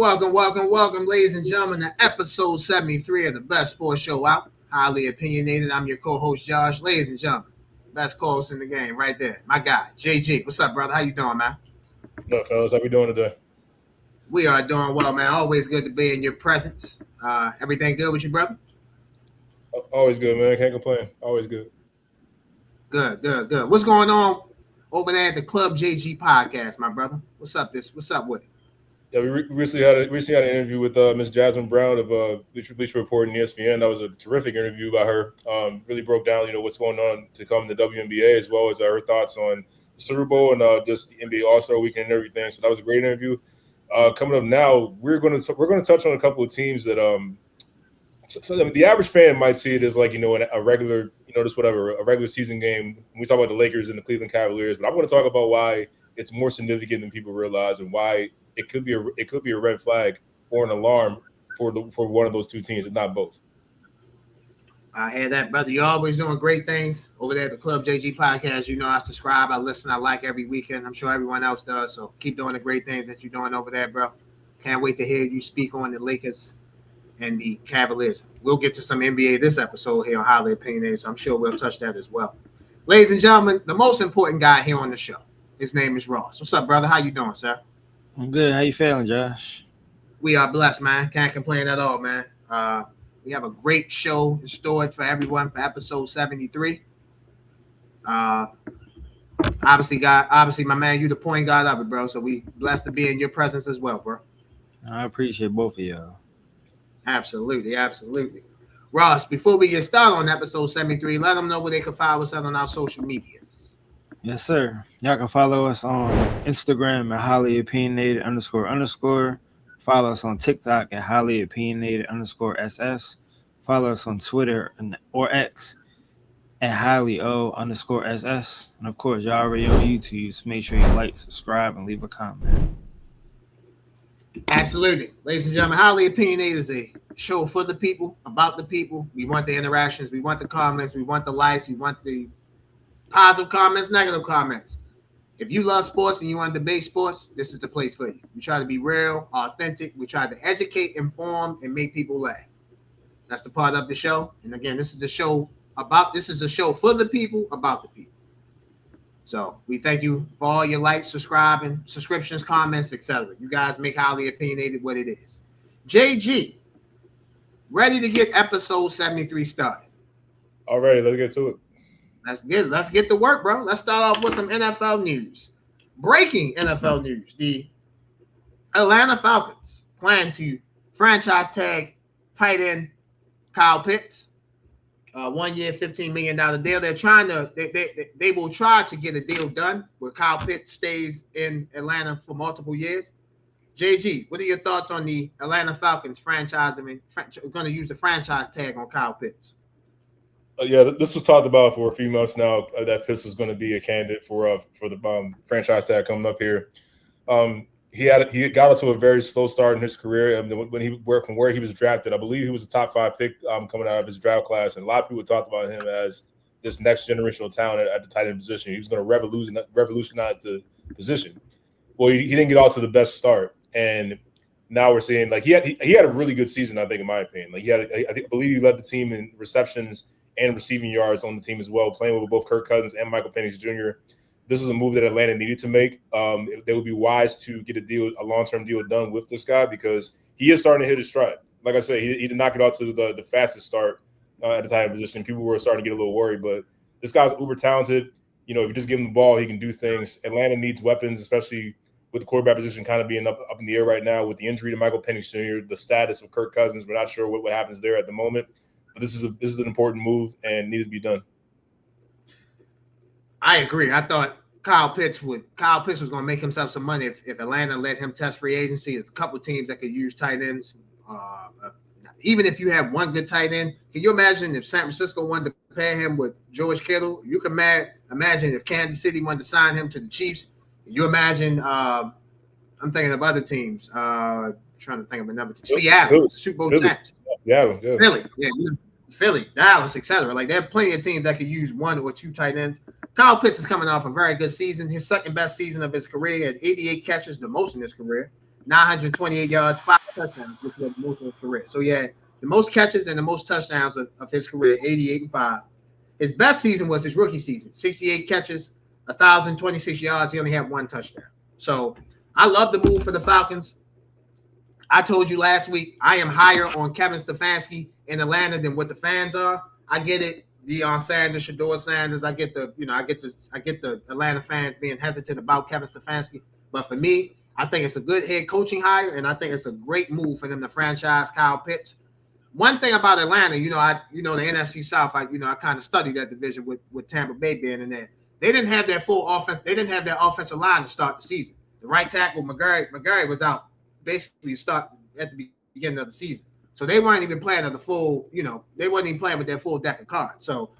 Welcome, ladies and gentlemen, to episode 73 of the best sports show out. Highly opinionated. I'm your co-host, Josh. Ladies and gentlemen, best co-host in the game right there. My guy, JG. What's up, brother? How you doing, man? What up, fellas? How we doing today? We are doing well, man. Always good to be in your presence. Everything good with you, brother? Always good, man. Can't complain. Always good. Good. What's going on over there at the Club JG podcast, my brother? What's up with it? Yeah, we recently had an interview with Miss Jasmine Brown of Bleacher Report and ESPN. That was a terrific interview by her. Really broke down, what's going on to come in the WNBA, as well as her thoughts on the Super Bowl and just the NBA All-Star Weekend and everything. So that was a great interview. Coming up now, we're going to touch on a couple of teams that the average fan might see it as like a regular a regular season game. We talk about the Lakers and the Cleveland Cavaliers, but I want to talk about why it's more significant than people realize and why it could be a red flag or an alarm for one of those two teams, if not both. I hear that, brother. You're always doing great things over there at the Club JG podcast. I subscribe, I listen, I like every weekend. I'm sure everyone else does. So keep doing the great things that you're doing over there, bro. Can't wait to hear you speak on the Lakers and the Cavaliers. We'll get to some NBA this episode here on Highly Opinionated, so I'm sure we'll touch that as well. Ladies and gentlemen, the most important guy here on the show. His name is Ross. What's up, brother? How you doing, sir? I'm good. How you feeling, Josh? We are blessed, man. Can't complain at all, man. We have a great show in store for everyone for episode 73. Obviously, my man, you the point guard of it, bro. So we blessed to be in your presence as well, bro. I appreciate both of y'all. Absolutely. Ross, before we get started on episode 73, let them know where they can follow us on our social medias. Yes, sir. Y'all can follow us on Instagram at highly opinionated __. Follow us on TikTok at highly opinionated _SS. Follow us on Twitter or X at highly _SS. And of course, y'all already on YouTube, so make sure you like, subscribe, and leave a comment. Absolutely. Ladies and gentlemen, Highly Opinionated is a show for the people, about the people. We want the interactions. We want the comments. We want the likes. We want the positive comments, negative comments. If you love sports and you want to debate sports, this is the place for you. We try to be real, authentic. We try to educate, inform, and make people laugh. That's the part of the show. And again, this is a show for the people, about the people. So we thank you for all your likes, subscribing, subscriptions, comments, etc. You guys make Highly Opinionated what it is. JG, ready to get episode 73 started. All right, let's get to it. Let's get to work, bro. Let's start off with some NFL news. Breaking NFL news. The Atlanta Falcons plan to franchise tag tight end Kyle Pitts. 1 year, $15 million deal. They will try to get a deal done where Kyle Pitts stays in Atlanta for multiple years. JG, what are your thoughts on the Atlanta Falcons franchise? Going to use the franchise tag on Kyle Pitts. Yeah, this was talked about for a few months now that Pitts was going to be a candidate for the franchise tag coming up here. He got to a very slow start in his career. From where he was drafted, I believe he was a top 5 pick coming out of his draft class, and a lot of people talked about him as this next generational talent at the tight end position. He was going to revolutionize the position. Well, he didn't get off to the best start, and now we're seeing he had a really good season. I think, in my opinion, I believe he led the team in receptions and receiving yards on the team as well, playing with both Kirk Cousins and Michael Penix Jr. This is a move that Atlanta needed to make. They would be wise to get a long-term deal done with this guy because he is starting to hit his stride. Like I said, he did not get off to the fastest start at the tight end position. People were starting to get a little worried, but this guy's uber talented. If you just give him the ball, he can do things. Atlanta needs weapons, especially with the quarterback position kind of being up in the air right now with the injury to Michael Penix Jr., the status of Kirk Cousins. We're not sure what happens there at the moment. But this is an important move and needed to be done. I agree. I thought Kyle Pitts was going to make himself some money if Atlanta let him test free agency. There's a couple of teams that could use tight ends. Even if you have one good tight end, can you imagine if San Francisco wanted to pair him with George Kittle? You can imagine if Kansas City wanted to sign him to the Chiefs. Can you imagine? I'm thinking of other teams. Trying to think of another team. Seattle, Super Bowl champs. Philly, Dallas, etc. There are plenty of teams that could use 1 or 2 tight ends. Kyle Pitts is coming off a very good season. His second best season of his career. He had 88 catches, the most in his career. 928 yards, 5 touchdowns, which was the most of his career. So yeah, the most catches and the most touchdowns of his career, 88 and 5. His best season was his rookie season, 68 catches, 1,026 yards. He only had 1 touchdown. So I love the move for the Falcons. I told you last week I am higher on Kevin Stefanski in Atlanta than what the fans are. I get it, Deion Sanders, Shedeur Sanders. I get the Atlanta fans being hesitant about Kevin Stefanski. But for me, I think it's a good head coaching hire, and I think it's a great move for them to franchise Kyle Pitts. One thing about Atlanta, the NFC South, I kind of studied that division with Tampa Bay being in there. They didn't have their full offense. They didn't have their offensive line to start the season. The right tackle, McGarry was out basically start at the beginning of the season. So they weren't even playing at the full, they wasn't even playing with their full deck of cards. So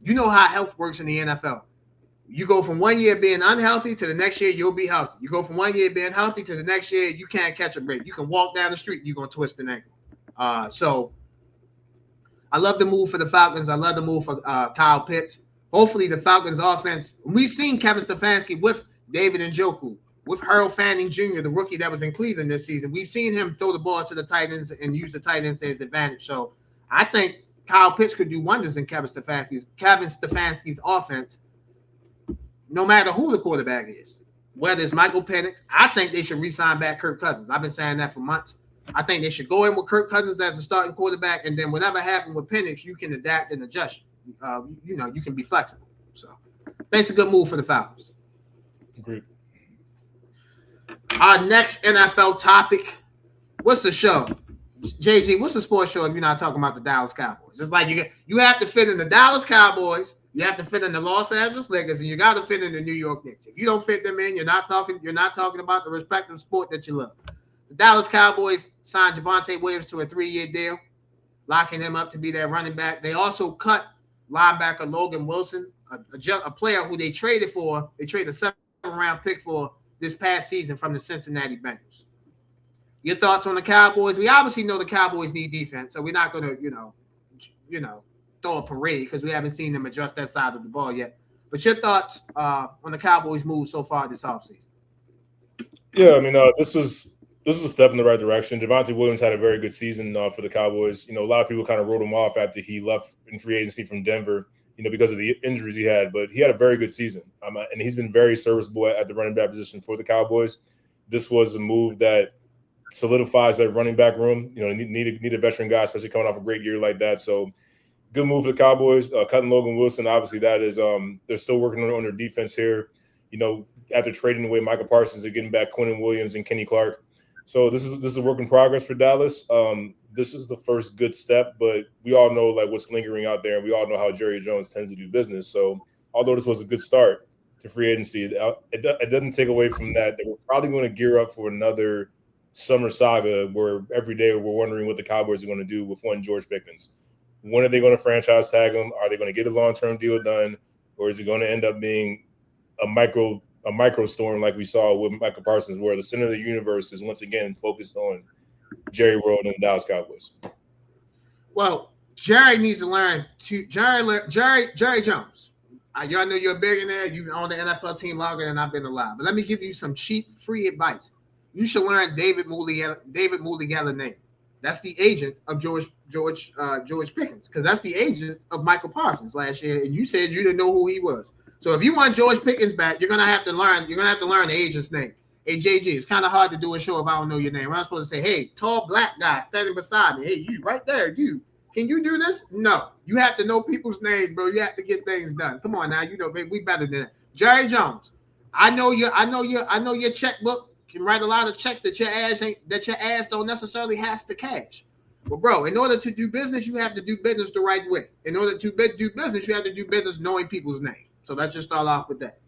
you know how health works in the NFL. You go from 1 year being unhealthy to the next year you'll be healthy. You go from 1 year being healthy to the next year you can't catch a break. You can walk down the street, you're going to twist an ankle. So I love the move for the Falcons. I love the move for Kyle Pitts. Hopefully the Falcons offense, we've seen Kevin Stefanski with David Njoku, with Harold Fanning Jr., the rookie that was in Cleveland this season. We've seen him throw the ball to the tight ends and use the tight ends to his advantage. So I think Kyle Pitts could do wonders in Kevin Stefanski's offense, no matter who the quarterback is. Whether it's Michael Penix, I think they should re-sign back Kirk Cousins. I've been saying that for months. I think they should go in with Kirk Cousins as a starting quarterback, and then whatever happened with Penix, you can adapt and adjust. You can be flexible. So that's a good move for the Falcons. Agreed. Our next NFL topic. What's the show? JG, what's the sports show if you're not talking about the Dallas Cowboys? It's like you have to fit in the Dallas Cowboys, you have to fit in the Los Angeles Lakers, and you got to fit in the New York Knicks. If you don't fit them in, you're not talking about the respective sport that you love. The Dallas Cowboys signed Javonte Williams to a 3-year deal, locking him up to be their running back. They also cut linebacker Logan Wilson, a player who they traded for. They traded a 7th-round pick for this past season from the Cincinnati Bengals. Your thoughts on the Cowboys? We obviously know the Cowboys need defense, so we're not going to, throw a parade because we haven't seen them adjust that side of the ball yet. But your thoughts on the Cowboys' move so far this offseason? Yeah, I mean, this was a step in the right direction. Javonte Williams had a very good season for the Cowboys. A lot of people kind of wrote him off after he left in free agency from Denver, because of the injuries he had. But he had a very good season, and he's been very serviceable at the running back position for the Cowboys. This was a move that solidifies that running back room. Need a veteran guy, especially coming off a great year like that. So good move for the Cowboys. Cutting Logan Wilson, obviously that is they're still working on their defense here. After trading away Michael Parsons, they're getting back Quinnen Williams and Kenny Clark. So this is a work in progress for Dallas. This is the first good step, but we all know what's lingering out there, and we all know how Jerry Jones tends to do business. So although this was a good start to free agency, it doesn't take away from that. They were probably going to gear up for another summer saga where every day we're wondering what the Cowboys are going to do with one George Pickens. When are they going to franchise tag him? Are they going to get a long-term deal done, or is it going to end up being a micro storm like we saw with Michael Parsons, where the center of the universe is once again focused on Jerry World and the Dallas Cowboys? Well, Jerry needs to learn Jerry Jones. Y'all know you're a billionaire. You've owned the NFL team longer than I've been alive. But let me give you some cheap, free advice. You should learn David Mulligala's name. That's the agent of George Pickens, because that's the agent of Michael Parsons last year. And you said you didn't know who he was. So if you want George Pickens back, you're gonna have to learn the agent's name. Hey, JG, it's kind of hard to do a show if I don't know your name. I'm supposed to say, hey, tall black guy standing beside me. Hey, you right there, you. Can you do this? No. You have to know people's names, bro. You have to get things done. Come on now, baby, we better than that. Jerry Jones. I know your checkbook can write a lot of checks that your ass don't necessarily has to cash. But bro, in order to do business, you have to do business the right way. In order to do business, you have to do business knowing people's names. So let's just start off with that.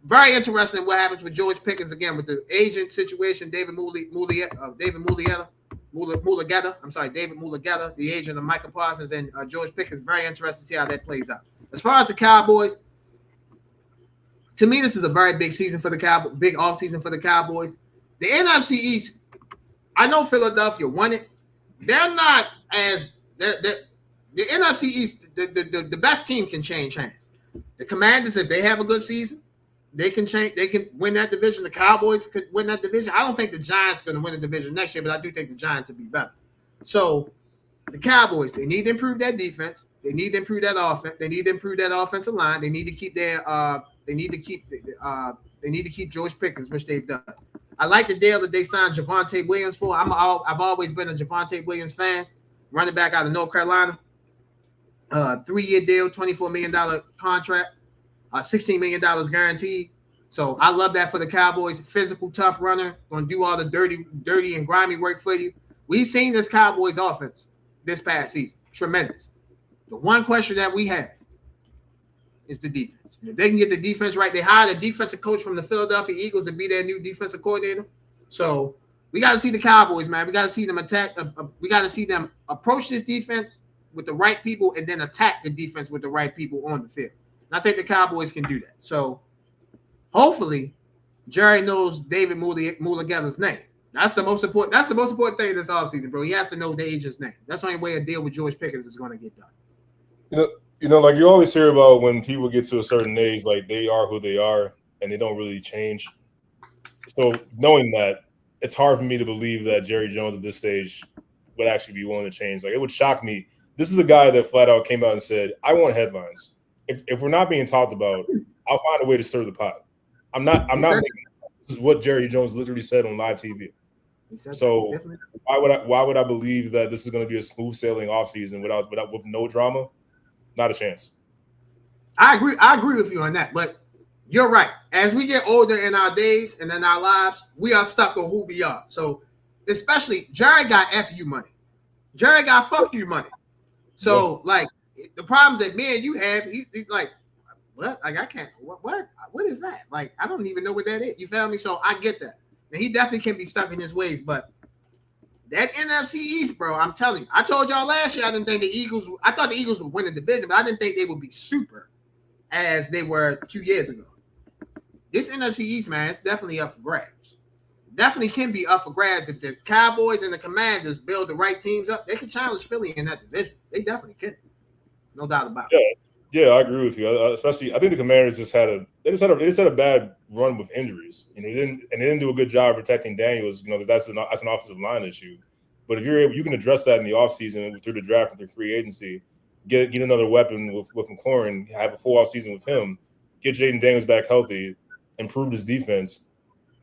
Very interesting what happens with George Pickens again with the agent situation. David Mulligala, the agent of Michael Parsons and George Pickens. Very interesting to see how that plays out. As far as the Cowboys, to me, this is a very big season for the Cowboys, big offseason for the Cowboys. The NFC East, I know Philadelphia won it. They're not as the NFC East. The best team can change hands. The Commanders, if they have a good season, They can change. They can win that division. The Cowboys could win that division. I don't think the Giants are going to win the division next year, but I do think the Giants will be better. So the Cowboys, they need to improve that defense. They need to improve that offense. They need to improve that offensive line. They need to keep their. They need to keep George Pickens, which they've done. I like the deal that they signed Javonte Williams for. I've always been a Javonte Williams fan, running back out of North Carolina. 3-year deal, $24 million contract. $16 million guaranteed. So I love that for the Cowboys. Physical, tough runner, going to do all the dirty and grimy work for you. We've seen this Cowboys offense this past season. Tremendous. The one question that we have is the defense. If they can get the defense right, they hired a defensive coach from the Philadelphia Eagles to be their new defensive coordinator. So we got to see the Cowboys, man. We got to see them attack. We got to see them approach this defense with the right people and then attack the defense with the right people on the field. And I think the Cowboys can do that. So hopefully Jerry knows David Mulligather's name. That's the most important. That's the most important thing this offseason, bro. He has to know the agent's name. That's the only way a deal with George Pickens is going to get done. Like you always hear about when people get to a certain age, like they are who they are and they don't really change. So knowing that, it's hard for me to believe that Jerry Jones at this stage would actually be willing to change. Like it would shock me. This is a guy that flat out came out and said, "I want headlines. If we're not being talked about, I'll find a way to stir the pot." I'm not making this is what Jerry Jones literally said on live TV. So why would I believe that this is going to be a smooth sailing offseason with no drama? Not a chance. I agree with you on that, but you're right. As we get older in our days and in our lives, we are stuck on who we are. So especially Jerry got FU money. Jerry got fuck you money. So like the problems that me and you have, he's like, what? Like I can't. What is that? Like I don't even know what that is. You feel me? So I get that. And he definitely can be stuck in his ways. But that NFC East, bro, I'm telling you, I told y'all last year I didn't think the Eagles. I thought the Eagles would win the division, but I didn't think they would be super as they were 2 years ago. This NFC East, man, it's definitely up for grabs. Definitely can be up for grabs if the Cowboys and the Commanders build the right teams up. They can challenge Philly in that division. They definitely can. No doubt about it. Yeah, I agree with you. Especially, I think the Commanders just had a bad run with injuries. They didn't do a good job protecting Daniels. Because that's an offensive line issue. But if you can address that in the offseason through the draft and through free agency, get another weapon with McLaurin, have a full offseason with him, get Jaden Daniels back healthy, improve his defense.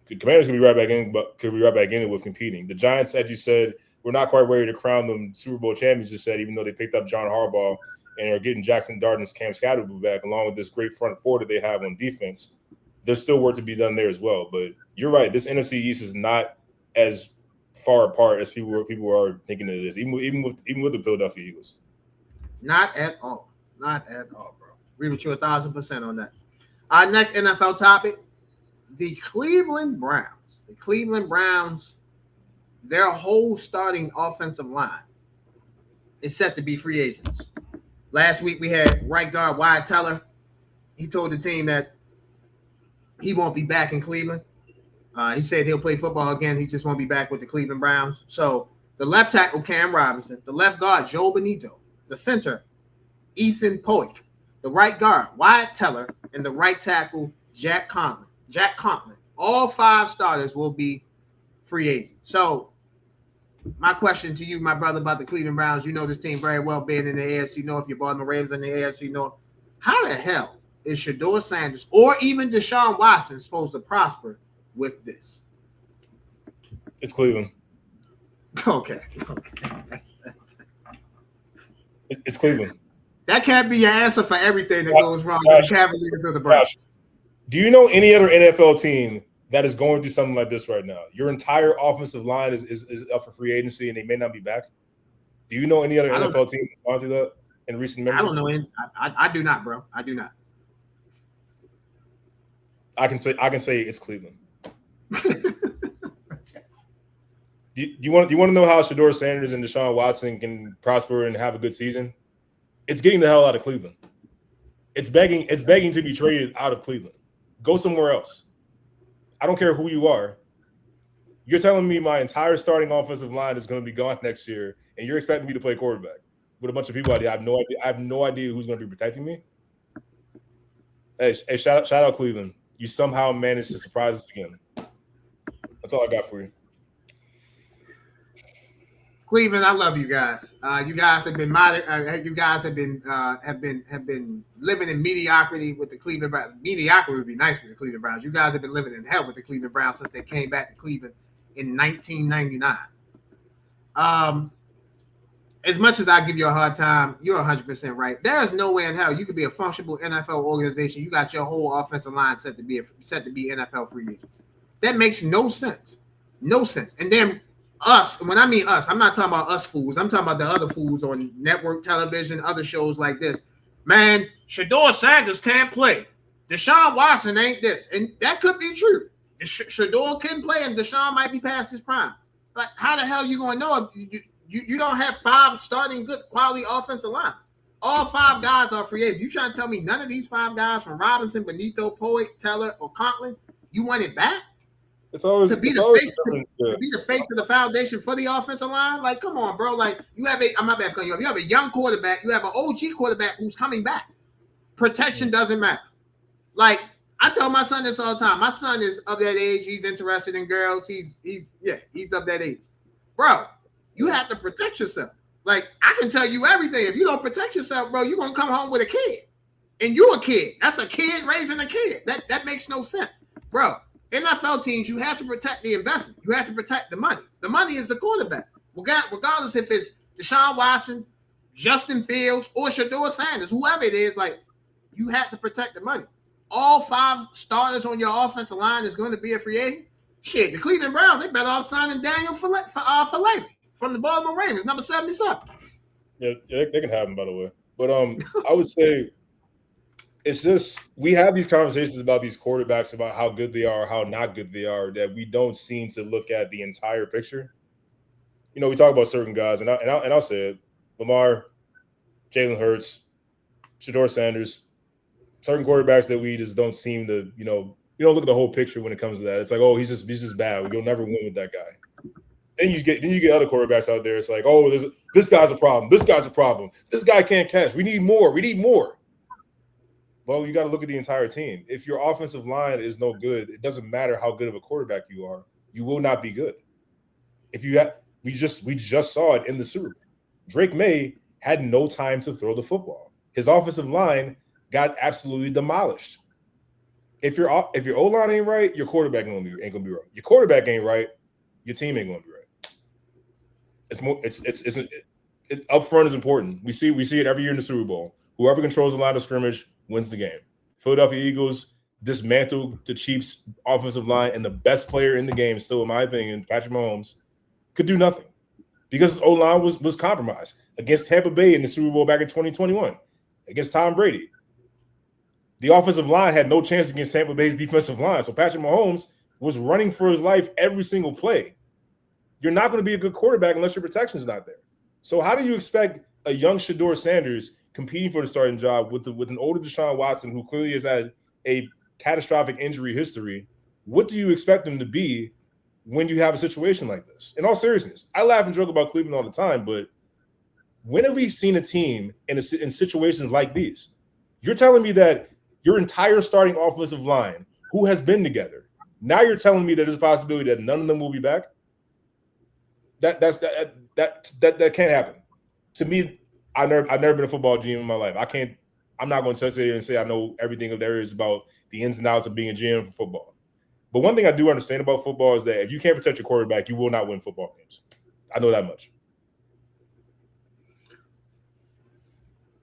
The Commanders could be right back in it with competing. The Giants, as you said, we're not quite ready to crown them Super Bowl champions just yet, even though they picked up John Harbaugh and are getting Jackson Dart and Cam Scatterby back, along with this great front four that they have on defense. There's still work to be done there as well. But you're right, this NFC East is not as far apart as people are thinking it is, even with the Philadelphia Eagles. Not at all. Not at all, bro. Agree with you 1,000% on that. Our next NFL topic, the Cleveland Browns. The Cleveland Browns, their whole starting offensive line is set to be free agents. Last week we had right guard Wyatt Teller. He told the team that he won't be back in Cleveland. He said he'll play football again. He just won't be back with the Cleveland Browns. So the left tackle, Cam Robinson. The left guard, Joe Benito. The center, Ethan Poik. The right guard, Wyatt Teller. And the right tackle, Jack Conklin. All 5 starters will be free agents. So my question to you, my brother, about the Cleveland Browns, you know this team very well, being in the AFC North. Your Baltimore Ravens in the AFC North. How the hell is Shedeur Sanders or even Deshaun Watson supposed to prosper with this? It's Cleveland. Okay. It's Cleveland. That can't be your answer for everything that goes wrong with the Cavaliers or the Browns. Do you know any other NFL team that is going through something like this right now? Your entire offensive line is up for free agency and they may not be back. Do you know any other NFL team that's gone through that in recent memory? I don't know any. I do not, bro. I do not. I can say it's Cleveland. Do you want to know how Shedeur Sanders and Deshaun Watson can prosper and have a good season? It's getting the hell out of Cleveland. It's begging to be traded out of Cleveland. Go somewhere else. I don't care who you are. You're telling me my entire starting offensive line is going to be gone next year, and you're expecting me to play quarterback with a bunch of people I have no idea. I have no idea who's going to be protecting me. Hey, shout out Cleveland. you somehow managed to surprise us again. That's all I got for you. Cleveland, I love you guys. You guys have been living in mediocrity with the Cleveland Browns. Mediocrity would be nice with the Cleveland Browns. You guys have been living in hell with the Cleveland Browns since they came back to Cleveland in 1999. As much as I give you a hard time, you're 100% right. There is no way in hell you could be a functional NFL organization. You got your whole offensive line set to be NFL free agents. That makes no sense. No sense. And then us, when I mean us, I'm not talking about us fools. I'm talking about the other fools on network television, other shows like this. Man, Shedeur Sanders can't play. Deshaun Watson ain't this. And that could be true. Shedeur can play and Deshaun might be past his prime. But how the hell are you going to know if you don't have 5 starting good quality offensive line? All 5 guys are free agents. You trying to tell me none of these 5 guys from Robinson, Benito, Poet, Teller, or Conklin, you want it back? It's always to be the face of the foundation for the offensive line. Like, come on, bro. Like, you have you have a young quarterback, you have an OG quarterback who's coming back. Protection doesn't matter. Like, I tell my son this all the time. My son is of that age. He's interested in girls. He's of that age. Bro, you have to protect yourself. Like, I can tell you everything. If you don't protect yourself, bro, you're gonna come home with a kid. And you're a kid. That's a kid raising a kid. That makes no sense. Bro. NFL teams, you have to protect the investment. You have to protect the money. The money is the quarterback. Regardless if it's Deshaun Watson, Justin Fields, or Shedeur Sanders, whoever it is, like, you have to protect the money. All 5 starters on your offensive line is going to be a free agent. Shit, the Cleveland Browns, they better off signing Daniel Falele from the Baltimore Ravens, number 77. Yeah, they can have him, by the way. But I would say it's just we have these conversations about these quarterbacks, about how good they are, how not good they are, that we don't seem to look at the entire picture. You know, we talk about certain guys, and I'll say it: Lamar, Jalen Hurts, Shedeur Sanders, certain quarterbacks that we just don't seem to, you don't look at the whole picture when it comes to that. It's like, oh, he's just bad. You'll never win with that guy. Then you get other quarterbacks out there. It's like, oh, this guy's a problem. This guy's a problem. This guy can't catch. We need more. We need more. Well, you got to look at the entire team. If your offensive line is no good, it doesn't matter how good of a quarterback you are. You will not be good. We just saw it in the Super Bowl. Drake May had no time to throw the football. His offensive line got absolutely demolished. If your O-line ain't right, your quarterback ain't gonna be right. Your quarterback ain't right, your team ain't gonna be right. It's up front is important. We see it every year in the Super Bowl. Whoever controls the line of scrimmage wins the game. Philadelphia Eagles dismantled the Chiefs' offensive line, and the best player in the game, still in my opinion, Patrick Mahomes, could do nothing because his O-line was compromised against Tampa Bay in the Super Bowl back in 2021 against Tom Brady. The offensive line had no chance against Tampa Bay's defensive line, so Patrick Mahomes was running for his life every single play. You're not going to be a good quarterback unless your protection's not there. So how do you expect a young Shedeur Sanders competing for the starting job with an older Deshaun Watson who clearly has had a catastrophic injury history? What do you expect him to be when you have a situation like this? In all seriousness, I laugh and joke about Cleveland all the time, but when have we seen a team in situations like these? You're telling me that your entire starting offensive line, who has been together, now you're telling me that there's a possibility that none of them will be back? That can't happen. To me, I've never been a football GM in my life. I'm not going to sit here and say I know everything there is about the ins and outs of being a GM for football. But one thing I do understand about football is that if you can't protect your quarterback, you will not win football games. I know that much.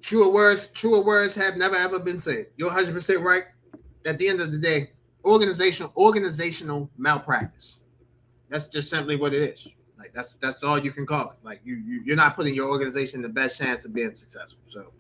Truer words have never ever been said. You're 100% right. At the end of the day, organizational malpractice. That's just simply what it is. Like that's all you can call it. Like you're not putting your organization in the best chance of being successful. So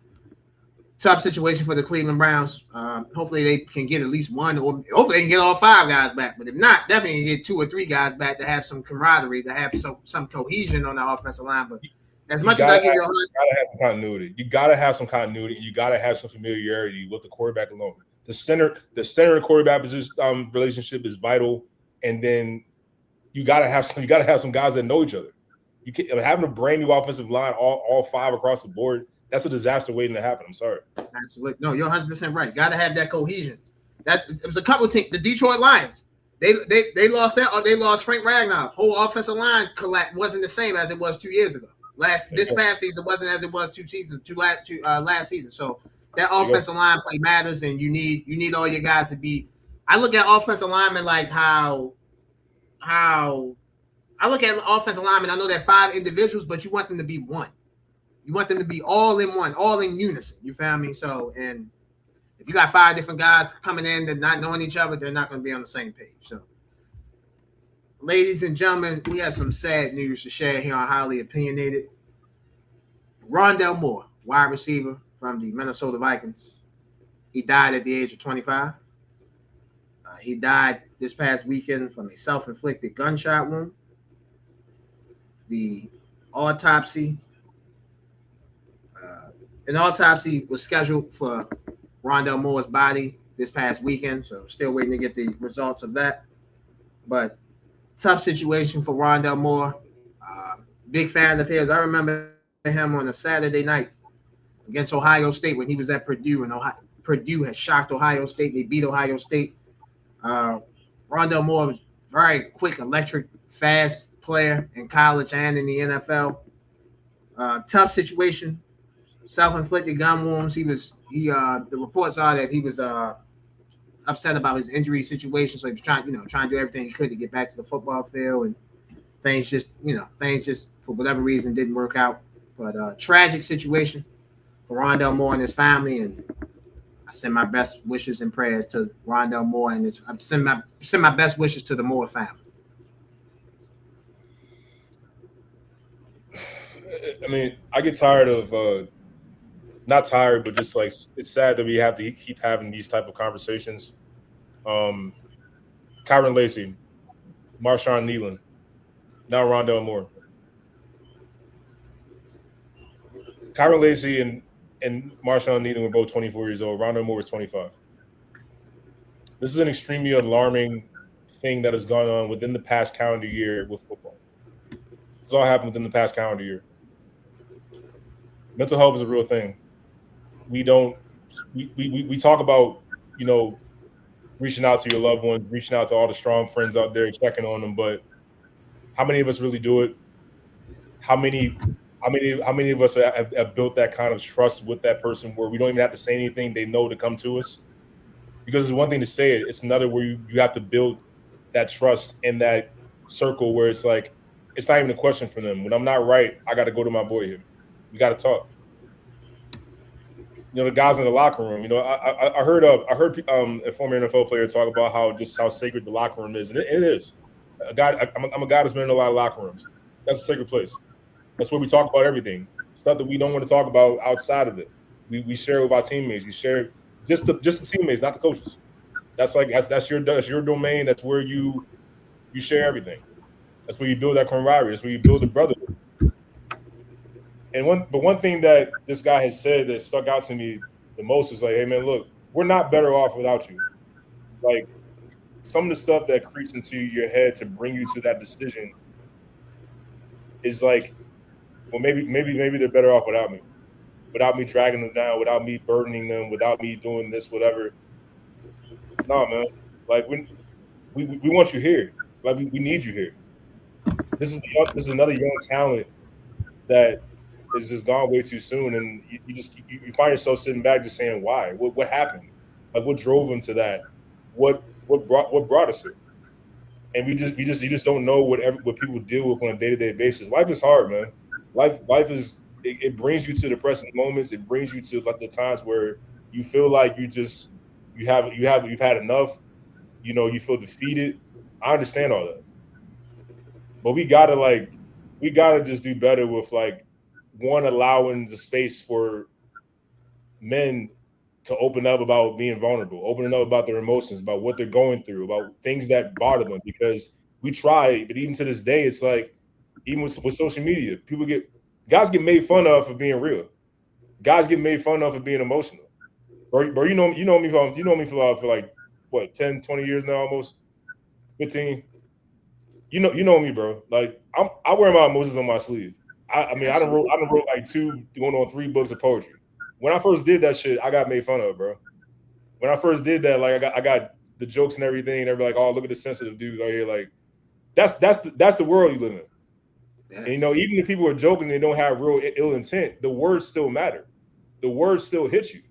tough situation for the Cleveland Browns. Hopefully they can get at least one, or hopefully they can get all 5 guys back. But if not, definitely get 2 or 3 guys back to have some camaraderie, to have some cohesion on the offensive line. But as much as I give you gotta have some continuity. You gotta have some continuity. You gotta have some familiarity with the quarterback alone. The center and quarterback position relationship is vital, and then you gotta have some guys that know each other. You can't, having a brand new offensive line, all 5 across the board. That's a disaster waiting to happen. I'm sorry. Absolutely. No, you're 100% right. Got to have that cohesion. That it was a couple of teams. The Detroit Lions. They lost that. They lost Frank Ragnar. Whole offensive line wasn't the same as it was 2 years ago. This past season wasn't as it was last season. So that offensive line play matters, and you need all your guys to be. I look at offensive linemen like how I look at offensive linemen. I know they're 5 individuals, but you want them to be one. You want them to be all in one, all in unison. You feel me? So, and if you got 5 different guys coming in that not knowing each other, they're not going to be on the same page. So, ladies and gentlemen, we have some sad news to share here on Highly Opinionated. Rondale Moore, wide receiver from the Minnesota Vikings. He died at the age of 25. He died this past weekend from a self-inflicted gunshot wound. The autopsy, an autopsy was scheduled for Rondale Moore's body this past weekend, so still waiting to get the results of that. But tough situation for Rondale Moore. Big fan of his. I remember him on a Saturday night against Ohio State when he was at Purdue, and Purdue had shocked Ohio State. They beat Ohio State. Rondale Moore was very quick, electric, fast player in college and in the NFL. Tough situation. Self-inflicted gun wounds. The reports are that he was upset about his injury situation, so he was trying to do everything he could to get back to the football field, and things just for whatever reason didn't work out. But tragic situation for Rondale Moore and his family, and I send my best wishes and prayers to Rondale Moore, and I send my best wishes to the Moore family. I mean, I get tired of not tired, but just like it's sad that we have to keep having these type of conversations. Kyron Lacy, Marshawn Nealon, now Rondale Moore. Kyron Lacy and Marshawn Nealon were both 24 years old. Rondale Moore was 25. This is an extremely alarming thing that has gone on within the past calendar year with football. This all happened within the past calendar year. Mental health is a real thing. We talk about, reaching out to your loved ones, reaching out to all the strong friends out there, checking on them, but how many of us really do it? How many of us have built that kind of trust with that person where we don't even have to say anything, they know to come to us? Because it's one thing to say it, it's another where you have to build that trust in that circle where it's like, it's not even a question for them. When I'm not right, I got to go to my boy here. We got to talk. The guys in the locker room. I heard a former NFL player talk about how sacred the locker room is, and it is. I'm a guy that's been in a lot of locker rooms. That's a sacred place. That's where we talk about everything. Stuff that we don't want to talk about outside of it. We share it with our teammates. We share just the teammates, not the coaches. That's your domain. That's where you share everything. That's where you build that camaraderie. That's where you build the brotherhood. And one thing that this guy has said that stuck out to me the most is like, hey man, look, we're not better off without you. Like, some of the stuff that creeps into your head to bring you to that decision is like, well, maybe they're better off without me dragging them down, without me burdening them, without me doing this, whatever. No, man. Like, we want you here. Like, we need you here. This is another young talent that is just gone way too soon, and you find yourself sitting back just saying, why? What happened? Like, what drove him to that? What brought us here? And you just don't know what people deal with on a day-to-day basis. Life is hard, man. Life is it brings you to the present moments. It brings you to like the times where you feel like you've had enough. You feel defeated. I understand all that, but we gotta just do better with like, one, allowing the space for men to open up about being vulnerable, opening up about their emotions, about what they're going through, about things that bother them. Because we try, but even to this day, it's like, even with social media, guys get made fun of for being real. Guys get made fun of for being emotional. Bro, you know me for like what, 10, 20 years now, almost 15. You know me, bro. Like, I wear my emotions on my sleeve. I done wrote like 2 going on 3 books of poetry. When I first did that shit, I got made fun of, bro. when I first did that, like I got the jokes and everything, and everybody like, oh, look at the sensitive dude right here. Like that's the world you live in. Yeah. And, you know, even if people are joking, they don't have real ill intent. The words still matter. The words still hit you.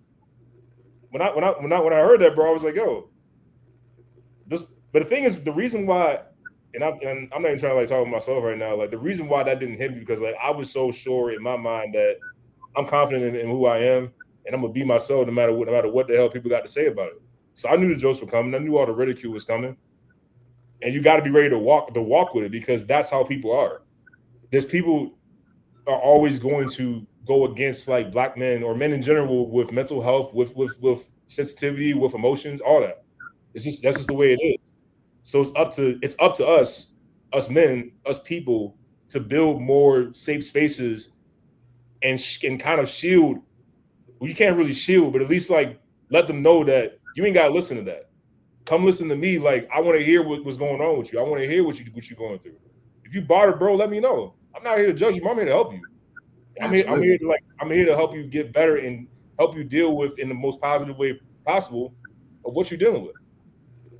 When I heard that, bro, I was like, yo. But the thing is, the reason why, and I'm not even trying to like talk about myself right now. Like the reason why that didn't hit me because like I was so sure in my mind that I'm confident in who I am, and I'm gonna be myself no matter what the hell people got to say about it. So I knew the jokes were coming. I knew all the ridicule was coming, and you got to be ready to walk with it because that's how people are. There's people are always going to go against like black men or men in general with mental health, with sensitivity, with emotions, all that. That's just the way it is. So it's up to us men, us people, to build more safe spaces and kind of shield. Well, you can't really shield, but at least like let them know that you ain't gotta listen to that. Come listen to me. Like I want to hear what's going on with you. I want to hear what you're going through. If you bought it, bro, let me know. I'm not here to judge you. I'm here to help you. I'm here to help you get better and help you deal with in the most positive way possible of what you're dealing with.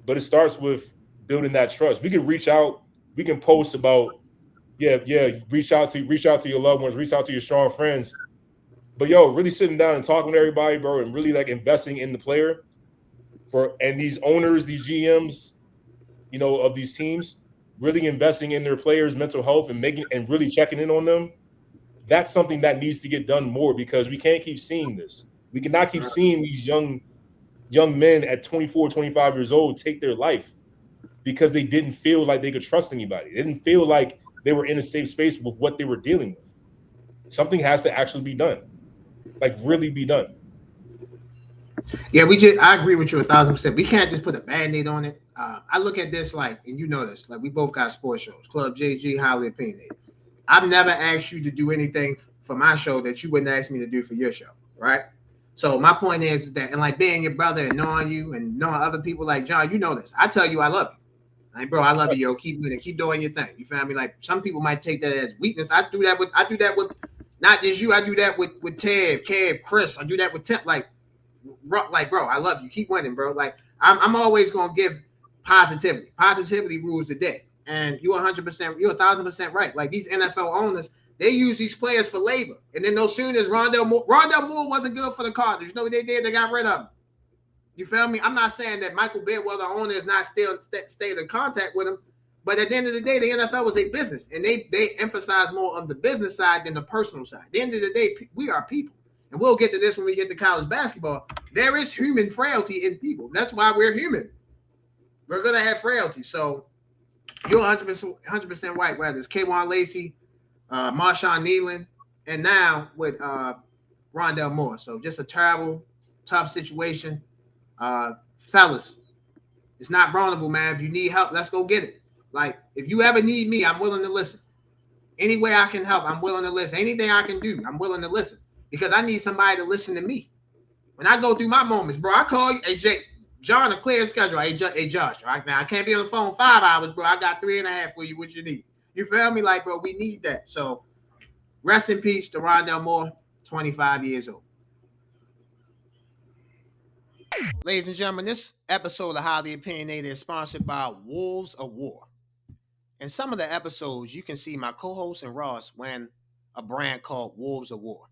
But it starts with building that trust. We can reach out. We can post about, reach out to your loved ones, reach out to your strong friends. But really sitting down and talking to everybody, bro, and really like investing in the player and these owners, these GMs, you know, of these teams, really investing in their players' mental health and really checking in on them. That's something that needs to get done more because we can't keep seeing this. We cannot keep seeing these young men at 24, 25 years old take their life because they didn't feel like they could trust anybody. They didn't feel like they were in a safe space with what they were dealing with. Something has to actually be done, like really be done. Yeah, I agree with you 1,000%. We can't just put a Band-Aid on it. I look at this like, and you know this, like we both got sports shows, Club JG, Highly Opinionated. I've never asked you to do anything for my show that you wouldn't ask me to do for your show, right? So my point is that, and like being your brother and knowing you and knowing other people like John, you know this. I tell you I love you. Like, bro, I love you, yo. Keep doing it. Keep doing your thing. You feel me? Like some people might take that as weakness. I do that with not just you. I do that with Ted, Kev, Chris. I do that with Tim. Like, bro, I love you. Keep winning, bro. Like, I'm always gonna give positivity. Positivity rules the day. And you're 1,000% right. Like these NFL owners, they use these players for labor. And then no sooner as Rondale Moore wasn't good for the Cardinals. You know what they did? They got rid of him. You feel me? I'm not saying that Michael Bidwell, the owner, is not still staying in contact with him. But at the end of the day, the NFL was a business. And they emphasize more on the business side than the personal side. At the end of the day, we are people. And we'll get to this when we get to college basketball. There is human frailty in people. That's why we're human. We're going to have frailty. So you're 100% right, whether it's K'Wan Lacey, Marshawn Nealon, and now with Rondale Moore. So just a terrible, tough situation. Fellas, it's not vulnerable, man. If you need help, let's go get it. Like, if you ever need me, I'm willing to listen. Any way I can help, I'm willing to listen. Anything I can do, I'm willing to listen. Because I need somebody to listen to me. When I go through my moments, bro, I call you, hey, Jake, John, a clear schedule. Hey, Josh, right now, I can't be on the phone 5 hours, bro. I got 3.5 for you. What you need? You feel me? Like, bro, we need that. So, rest in peace to Rondale Moore, 25 years old. Ladies and gentlemen, this episode of Highly Opinionated is sponsored by Wolves of War. In some of the episodes, you can see my co-host and Ross wearing a brand called Wolves of War.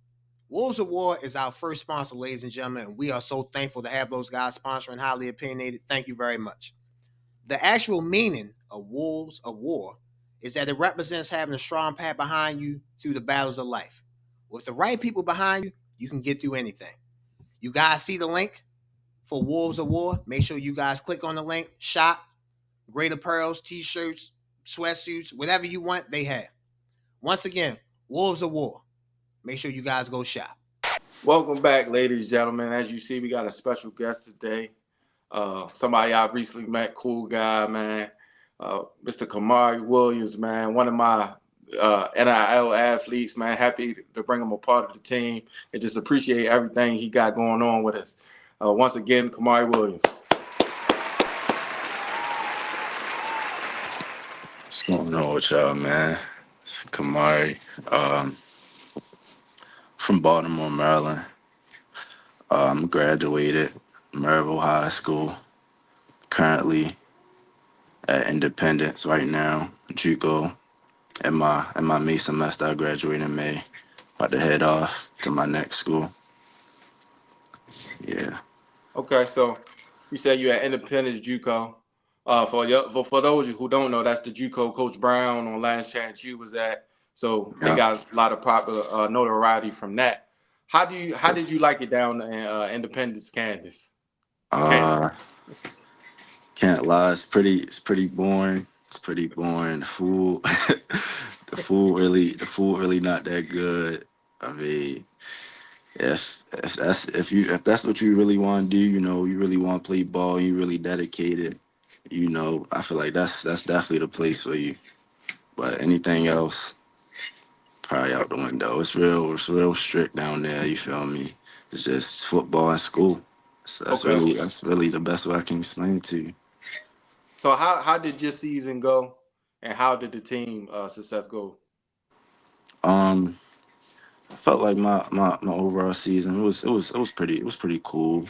Wolves of War is our first sponsor, ladies and gentlemen, and we are so thankful to have those guys sponsoring Highly Opinionated. Thank you very much. The actual meaning of Wolves of War is that it represents having a strong path behind you through the battles of life. With the right people behind you, you can get through anything. You guys see the link for Wolves of War? Make sure you guys click on the link, shop, great apparels, t-shirts, sweatsuits, whatever you want, they have. Once again, Wolves of War. Make sure you guys go shop. Welcome back, ladies and gentlemen. As you see, we got a special guest today. Somebody I recently met, cool guy, man. Mr. Kamari Williams, man. One of my NIL athletes, man. Happy to bring him a part of the team and just appreciate everything he got going on with us. Once again, Kamari Williams. What's going on with y'all, man? It's Kamari. From Baltimore, Maryland. I'm graduated. Maryville High School. Currently at Independence right now, JUCO. In my May semester, I graduate in May. About to head off to my next school. Yeah. Okay, so you said you're at Independence JUCO. For those who don't know, that's the JUCO Coach Brown on Last Chance U was at. So they Yeah. got a lot of popular notoriety from that. How did you like it down in Independence, Kansas? Kansas. Uh, can't lie. It's pretty boring. It's pretty boring. The food really not that good. I mean, if that's what you really want to do, you really want to play ball, you really dedicated, I feel like that's definitely the place for you. But anything else, probably out the window. It's real strict down there. You feel me? It's just football and school. So that's Okay. really that's really the best way I can explain it to you. So how did your season go, and how did the team success go? Um, I felt like my overall season it was pretty cool.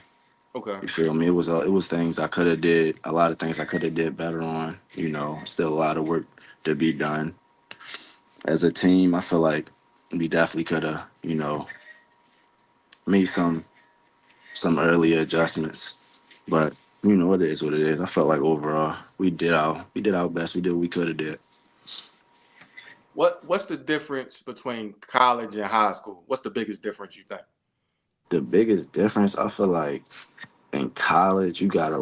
Okay. You feel me? It was things I could have did, a lot of things I could have did better on. Still a lot of work to be done. As a team, I feel like we definitely could have made some earlier adjustments. But it is what it is. I felt like overall we did our best. We did what we could have did. What's the difference between college and high school? What's the biggest difference you think? The biggest difference, I feel like in college you got a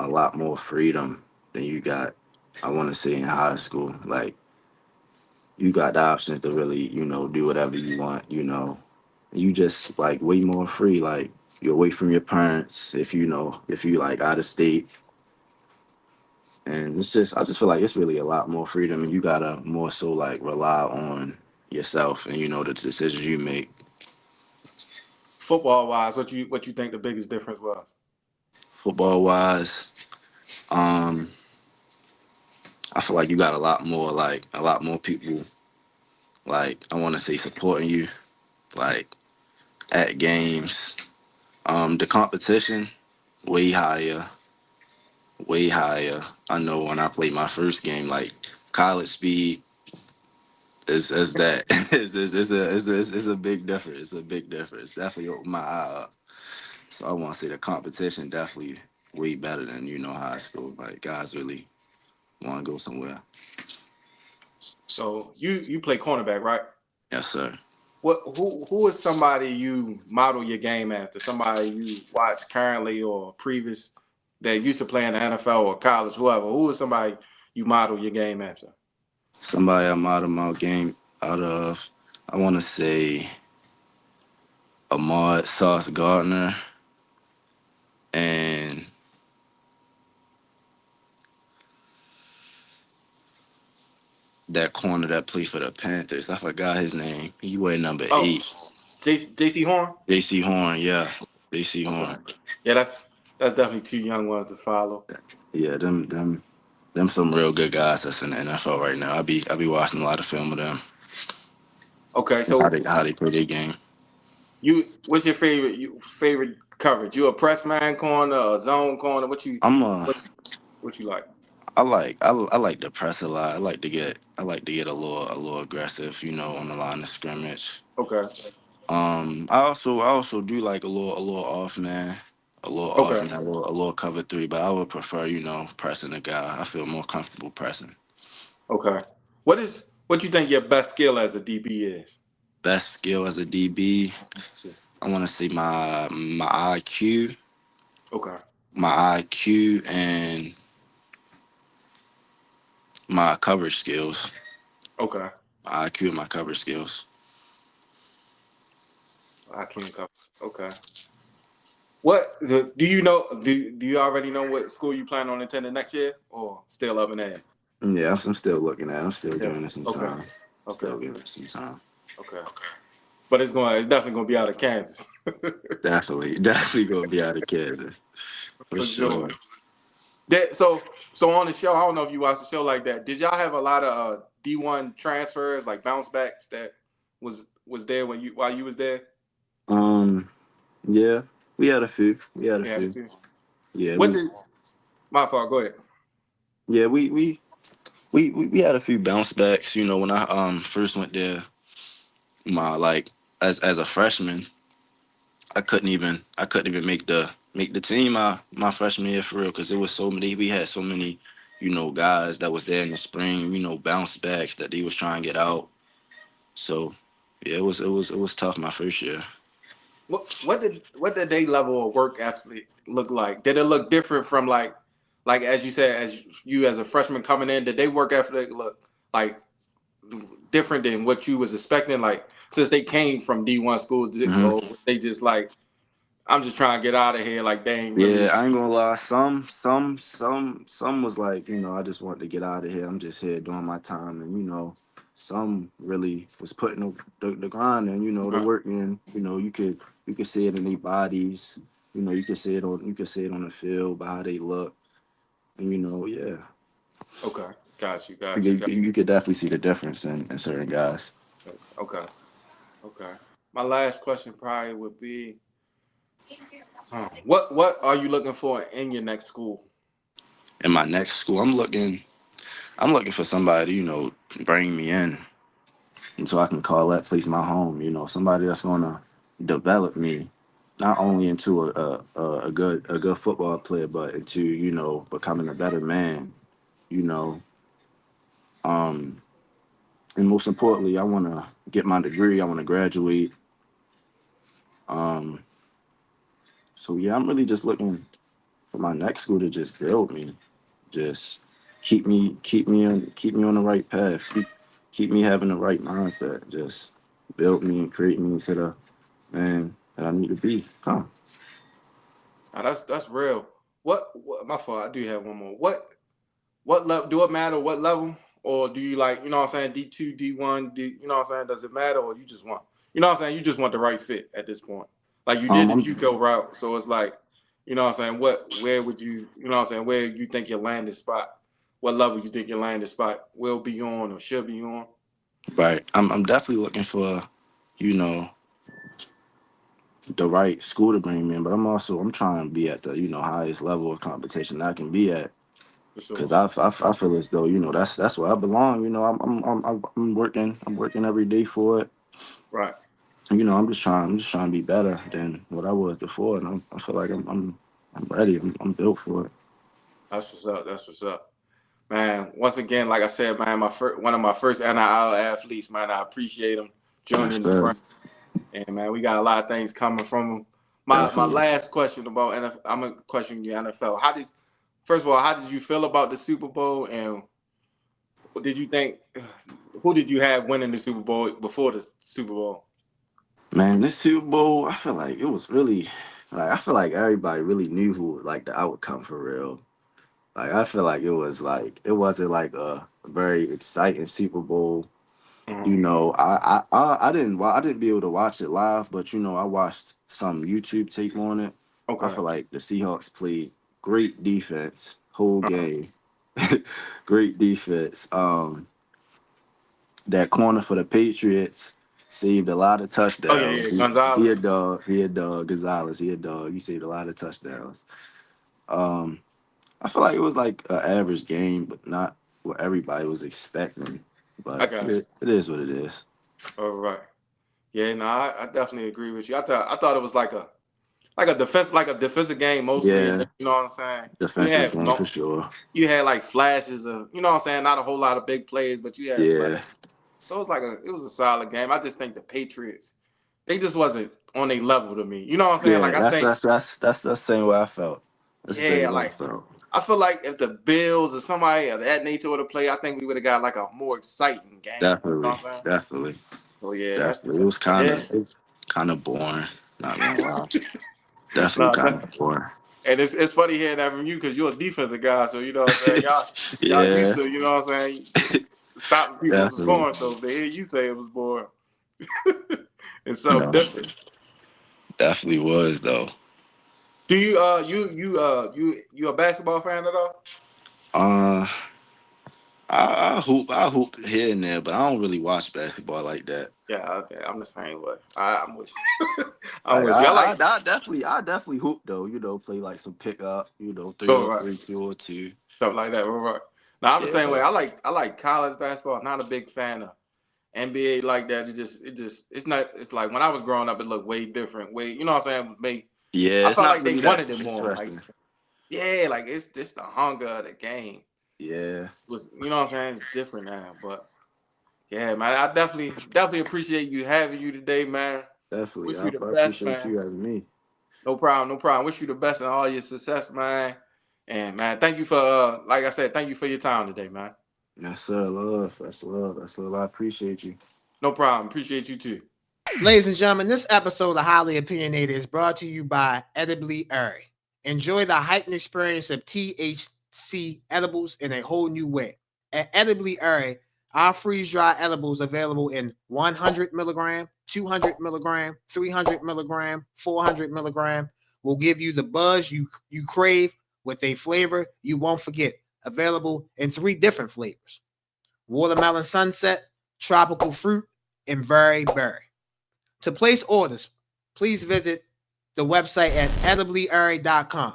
lot more freedom than you got, I want to say, in high school. Like, you got the options to really, do whatever you want. You just like way more free. Like, you're away from your parents if you like out of state. And I just feel like it's really a lot more freedom, and you gotta more so like rely on yourself and the decisions you make. Football wise, what you think the biggest difference was? Football wise, um, I feel like you got a lot more people, like, I want to say, supporting you, like, at games. The competition way higher, way higher. I know when I played my first game, like, college speed is that is a big difference. It's a big difference. Definitely opened my eye up. So I want to say the competition definitely way better than high school. Like, guys really want to go somewhere. So you play cornerback, right? Yes, sir. Who is somebody you model your game after? Somebody you watch currently or previous that used to play in the NFL or college, whoever. Who is somebody you model your game after? Somebody I'm out of my game out of, I want to say, Ahmad Sauce Gardner and that corner that played for the Panthers. I forgot his name. He weighed number Oh, 8. JC Horn. JC Horn, yeah. JC Okay. Horn. Yeah, that's definitely two young ones to follow. Yeah, them some real good guys that's in the NFL right now. I be watching a lot of film of them. Okay, And how so they play their game. what's your favorite coverage? You a press man corner, a zone corner? I'm What you like? I like to press a lot. I like to get a little aggressive, on the line of scrimmage. Okay. I also do like a little off man, Okay. a little cover 3, but I would prefer, pressing a guy. I feel more comfortable pressing. Okay. What you think your best skill as a DB is? Best skill as a DB, I want to say Okay. my IQ and my coverage skills. Okay. My IQ and my coverage skills. I can't cover. Okay. Do you know? Do you already know what school you plan on attending next year, or still up in the air? Yeah, I'm still looking at it. I'm still Yeah. giving it some Okay. time. Okay. Still giving it some time. Okay. But it's definitely gonna be out of Kansas. Definitely gonna be out of Kansas for For sure. sure. So on the show, I don't know if you watched the show like that. Did y'all have a lot of D1 transfers, like bounce backs that was there while you was there? Um, yeah, We had a few. We had a You had a few. few. Yeah, What did my fault? Go ahead. yeah, we had a few bounce backs. You know, when I first went there, my like as a freshman, I couldn't even make the team my freshman year for real because it was so many. We had so many, guys that was there in the spring. Bounce backs that they was trying to get out. So yeah, it was tough my first year. What did they level of work actually look like? Did it look different from like as you said, as you as a freshman coming in, did they work ethic look like different than what you was expecting? Like since they came from D1 schools, Hmm. or they just like I'm just trying to get out of here. Like they ain't Yeah, really. I ain't gonna lie. Some was like, I just want to get out of here. I'm just here doing my time, and some really was putting the grind in, the work in. You could see it in their bodies. You could see it on the field by how they look, and yeah, Okay, got you, got you, you, you, got you could definitely see the difference in certain guys. you. Okay, okay. My last question probably would be, what are you looking for in your next school? In my next school, I'm looking for somebody, bring me in, and so I can call that place my home. Somebody that's gonna develop me not only into a good football player, but into becoming a better man. You know, um, and most importantly, I want to get my degree. I want to graduate. Um, so yeah, I'm really just looking for my next school to just build me, just keep me on the right path, keep me having the right mindset, just build me and create me into the man that I need to be. Huh. Now, that's real. What my fault? I do have one more. What level do it matter? What level, or do you like? You know what I'm saying? D2, D1, D. You know what I'm saying? Does it matter, or you just want? You know what I'm saying? You just want the right fit at this point. Like you did the I'm QCO route, so it's like, you know what I'm saying? Where would you? You know what I'm saying? Where you think your landing spot? What level you think your landing spot will be on or should be on? right. I'm definitely looking for, you know, the right school to bring me in, but I'm trying to be at the highest level of competition I can be at. For sure. Cause I feel as though that's where I belong. I'm working every day for it. Right. I'm just trying to be better than what I was before, and I feel like I'm ready. I'm built for it. That's what's up. That's what's up. Man, once again, like I said, man, one of my first NIL athletes, man. I appreciate him Yes, joining the sir. brand. And man, we got a lot of things coming from him. My Definitely. last question about NFL, I'm gonna question you NFL. First of all, how did you feel about the Super Bowl, and what did you think? Who did you have winning the Super Bowl before the Super Bowl? Man, this Super Bowl, I feel like it was really like I feel like everybody really knew who like the outcome for real. Like I feel like it wasn't like a very exciting Super Bowl. Mhm. I didn't be able to watch it live, but I watched some YouTube tape on it. I Okay. feel like the Seahawks played great defense whole Uh-huh. game. Great defense. That corner for the Patriots saved a lot of Oh yeah, touchdowns. yeah, He a Gonzalez. dog. He a dog. Gonzalez. He a dog. He saved a lot of touchdowns. Um, I feel like it was like an average game, but not what everybody was expecting. I But got it is what it is. you. All right. Yeah, no, I definitely agree with you. I thought it was like a defensive game mostly, and Yeah, then, you know what I'm saying. You defensive had game for sure. you had like flashes of, you know what I'm saying, not a whole lot of big plays, but you had flashes. Yeah, So it was a solid game. I just think the Patriots, they just wasn't on a level to me. You know what I'm saying? yeah. Like I That's think, that's that's that's the same way I felt. That's the yeah, same way I like felt. I feel like if the Bills or somebody of that nature would have played, I think we would have got like a more exciting game. You know Definitely, what I'm saying? definitely, So yeah, that's definitely. It was yeah. kind of boring. Not gonna lie. Definitely No, kind of boring. and it's funny hearing that from you because you're a defensive guy, so you know what I'm saying. Y'all used Yeah, to, you know what I'm saying, stopping people from definitely. scoring. So if they hear you say it was boring, it's something No, different. definitely was though. Do you a basketball fan at all? Uh, I hoop here and there, but I don't really watch basketball like that. Yeah, okay. I'm the same way. I'm with you. I'm Like with you. I I definitely hoop though. Play like some pickup. 3-on-3, right. 2-on-2. Stuff like that. Right. Now I'm the Yeah, same way. I like college basketball. I'm not a big fan of NBA like that. It's not. It's like when I was growing up, it looked way different. You know what I'm saying? With me, yeah. I It's felt not like they really that wanted it more. Like, interesting. yeah, like it's just the hunger of the game. Yeah, You know what I'm saying? It's different now, but yeah, man. I definitely appreciate you having you today, man. definitely. Wish I you the best, appreciate man. you having me. No problem. Wish you the best in all your success, man. And man, thank you for like I said, thank you for your time today, man. Yes, sir. Love. That's love. That's love. I appreciate you. No problem. Appreciate you too. Ladies and gentlemen, this episode of Highly Opinionated is brought to you by Edibly Airy. Enjoy the heightened experience of THC edibles in a whole new way. At Edibly Airy, our freeze-dry edibles available in 100 milligram, 200 milligram, 300 milligram, 400 milligram will give you the buzz you crave with a flavor you won't forget. Available in 3 different flavors: watermelon sunset, tropical fruit, and berry. To place orders, please visit the website at ediblyairy.com.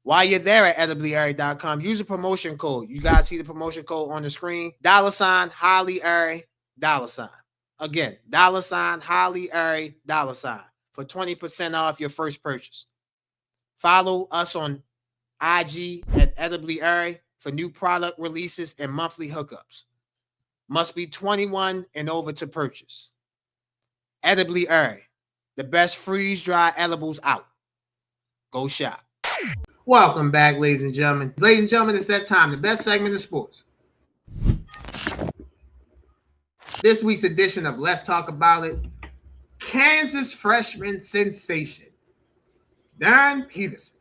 While you're there at ediblyairy.com, use a promotion code. You guys see the promotion code on the screen. $ highly airy, $. Again, $ highly airy, $ for 20% off your first purchase. Follow us on IG at Edibly Airy for new product releases and monthly hookups. Must be 21 and over to purchase. Edibly Airy, the best freeze-dry edibles out. Go shop. Welcome back, ladies and gentlemen. Ladies and gentlemen, it's that time, the best segment of sports. This week's edition of Let's Talk About It, Kansas freshman sensation, Darryn Peterson.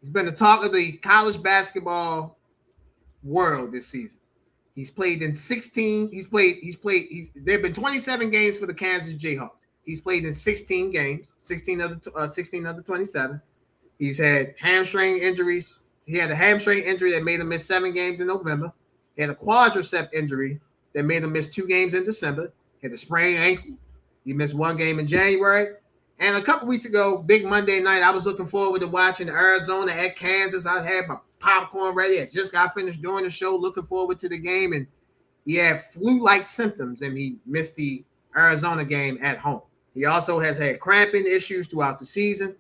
He's been the talk of the college basketball world this season. He's played in 16. There have been 27 games for the Kansas Jayhawks. He's played in 16 games, 16 of the 27. He's had hamstring injuries. He had a hamstring injury that made him miss 7 games in November. He had a quadricep injury that made him miss 2 games in December. He had a sprained ankle. He missed 1 game in January. And a couple weeks ago, big Monday night, I was looking forward to watching Arizona at Kansas. I had my popcorn ready. I just got finished doing the show, looking forward to the game. And he had flu-like symptoms, and he missed the Arizona game at home. He also has had cramping issues throughout the season.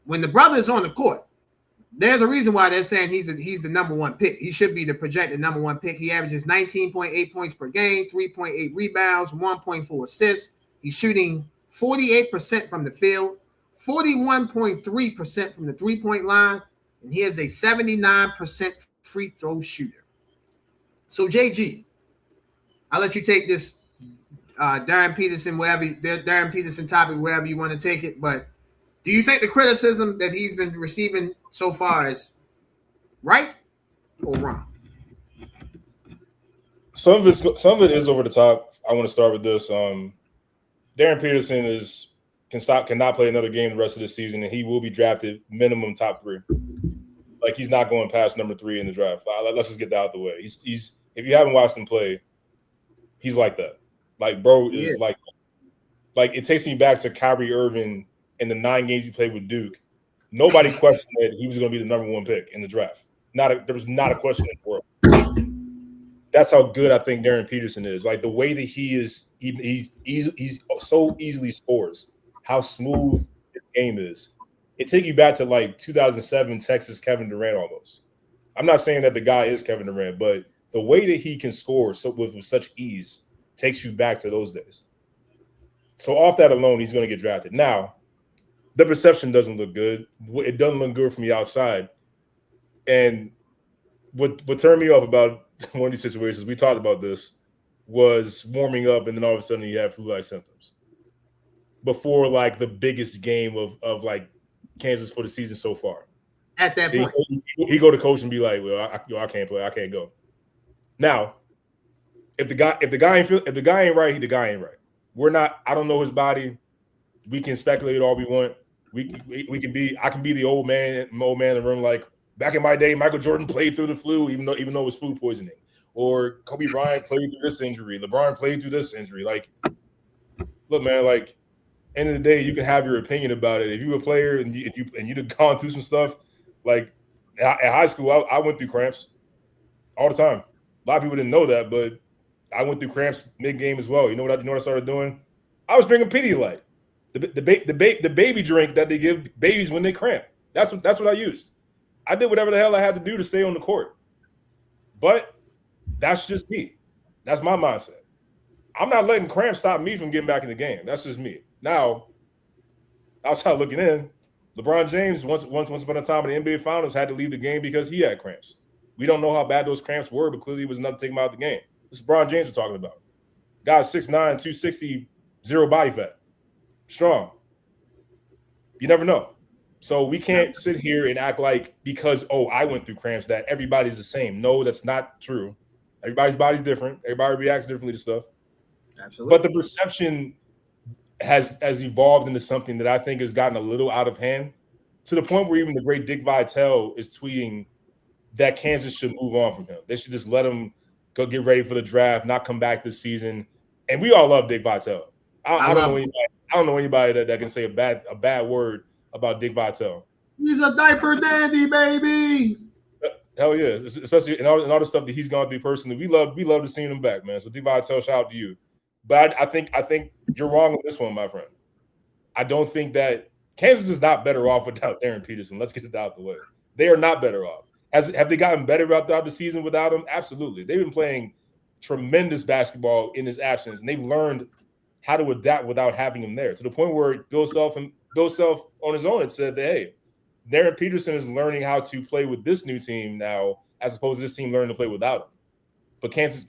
When the brother is on the court, there's a reason why they're saying he's the number 1 pick. He should be the projected number 1 pick. He averages 19.8 points per game, 3.8 rebounds, 1.4 assists. He's shooting 48% from the field, 41.3% from the three-point line, and he is a 79% free throw shooter. So, JG, I'll let you take this Darryn Peterson topic wherever you want to take it. But do you think the criticism that he's been receiving so far is right or wrong? Some of it is over the top. I want to start with this. Darryn Peterson cannot play another game the rest of the season, and he will be drafted minimum top 3. Like, he's not going past number 3 in the draft. Let's just get that out of the way. He's if you haven't watched him play, he's like that. Like, bro is like it takes me back to Kyrie Irving in the 9 games he played with Duke. Nobody questioned that he was going to be the number 1 pick in the draft. There was not a question in the world. That's how good I think Darryn Peterson is. Like, the way that he's so easily scores, how smooth his game is. It takes you back to like 2007 Texas Kevin Durant almost. I'm not saying that the guy is Kevin Durant, but the way that he can score with such ease takes you back to those days. So off that alone, he's going to get drafted. Now, the perception doesn't look good. It doesn't look good from the outside. And what turned me off about one of these situations, we talked about this, was warming up, and then all of a sudden he had flu-like symptoms before like the biggest game of like Kansas for the season so far. At that point, he go to coach and be like, "Well, I can't play. I can't go." Now, if the guy ain't right, the guy ain't right. We're not. I don't know his body. We can speculate all we want. I can be the old man in the room. Like, Back in my day, Michael Jordan played through the flu, even though it was food poisoning. Or Kobe Bryant played through this injury. LeBron played through this injury. Like, look, man, like, end of the day, you can have your opinion about it. If you're a player and you've gone through some stuff, like at high school, I went through cramps all the time. A lot of people didn't know that, but I went through cramps mid-game as well. You know what I started doing? I was drinking Pedialyte, the baby drink that they give babies when they cramp. That's what I used. I did whatever the hell I had to do to stay on the court. But that's just me. That's my mindset. I'm not letting cramps stop me from getting back in the game. That's just me. Now, outside looking in, LeBron James once upon a time in the NBA Finals had to leave the game because he had cramps. We don't know how bad those cramps were, but clearly it was enough to take him out of the game. This is LeBron James we're talking about. Guy's 6'9", 260, zero body fat. Strong. You never know. So we can't sit here and act like because, I went through cramps that everybody's the same. No, that's not true. Everybody's body's different. Everybody reacts differently to stuff. Absolutely. But the perception has evolved into something that I think has gotten a little out of hand to the point where even the great Dick Vitale is tweeting that Kansas should move on from him. They should just let him go get ready for the draft, not come back this season. And we all love Dick Vitale. I don't know anybody that can say a bad word about Dick Vitale. He's a diaper dandy, baby. Hell yeah, especially in all the stuff that he's gone through personally. We love to see him back, man. So Dick Vitale, shout out to you. But I think you're wrong on this one, my friend. I don't think that Kansas is not better off without Darryn Peterson. Let's get it out the way. They are not better off. Have they gotten better throughout the season without him? Absolutely. They've been playing tremendous basketball in his absence, and they've learned how to adapt without having him there. To the point where Bill Self on his own had said that, hey, Darryn Peterson is learning how to play with this new team now, as opposed to this team learning to play without him. But Kansas,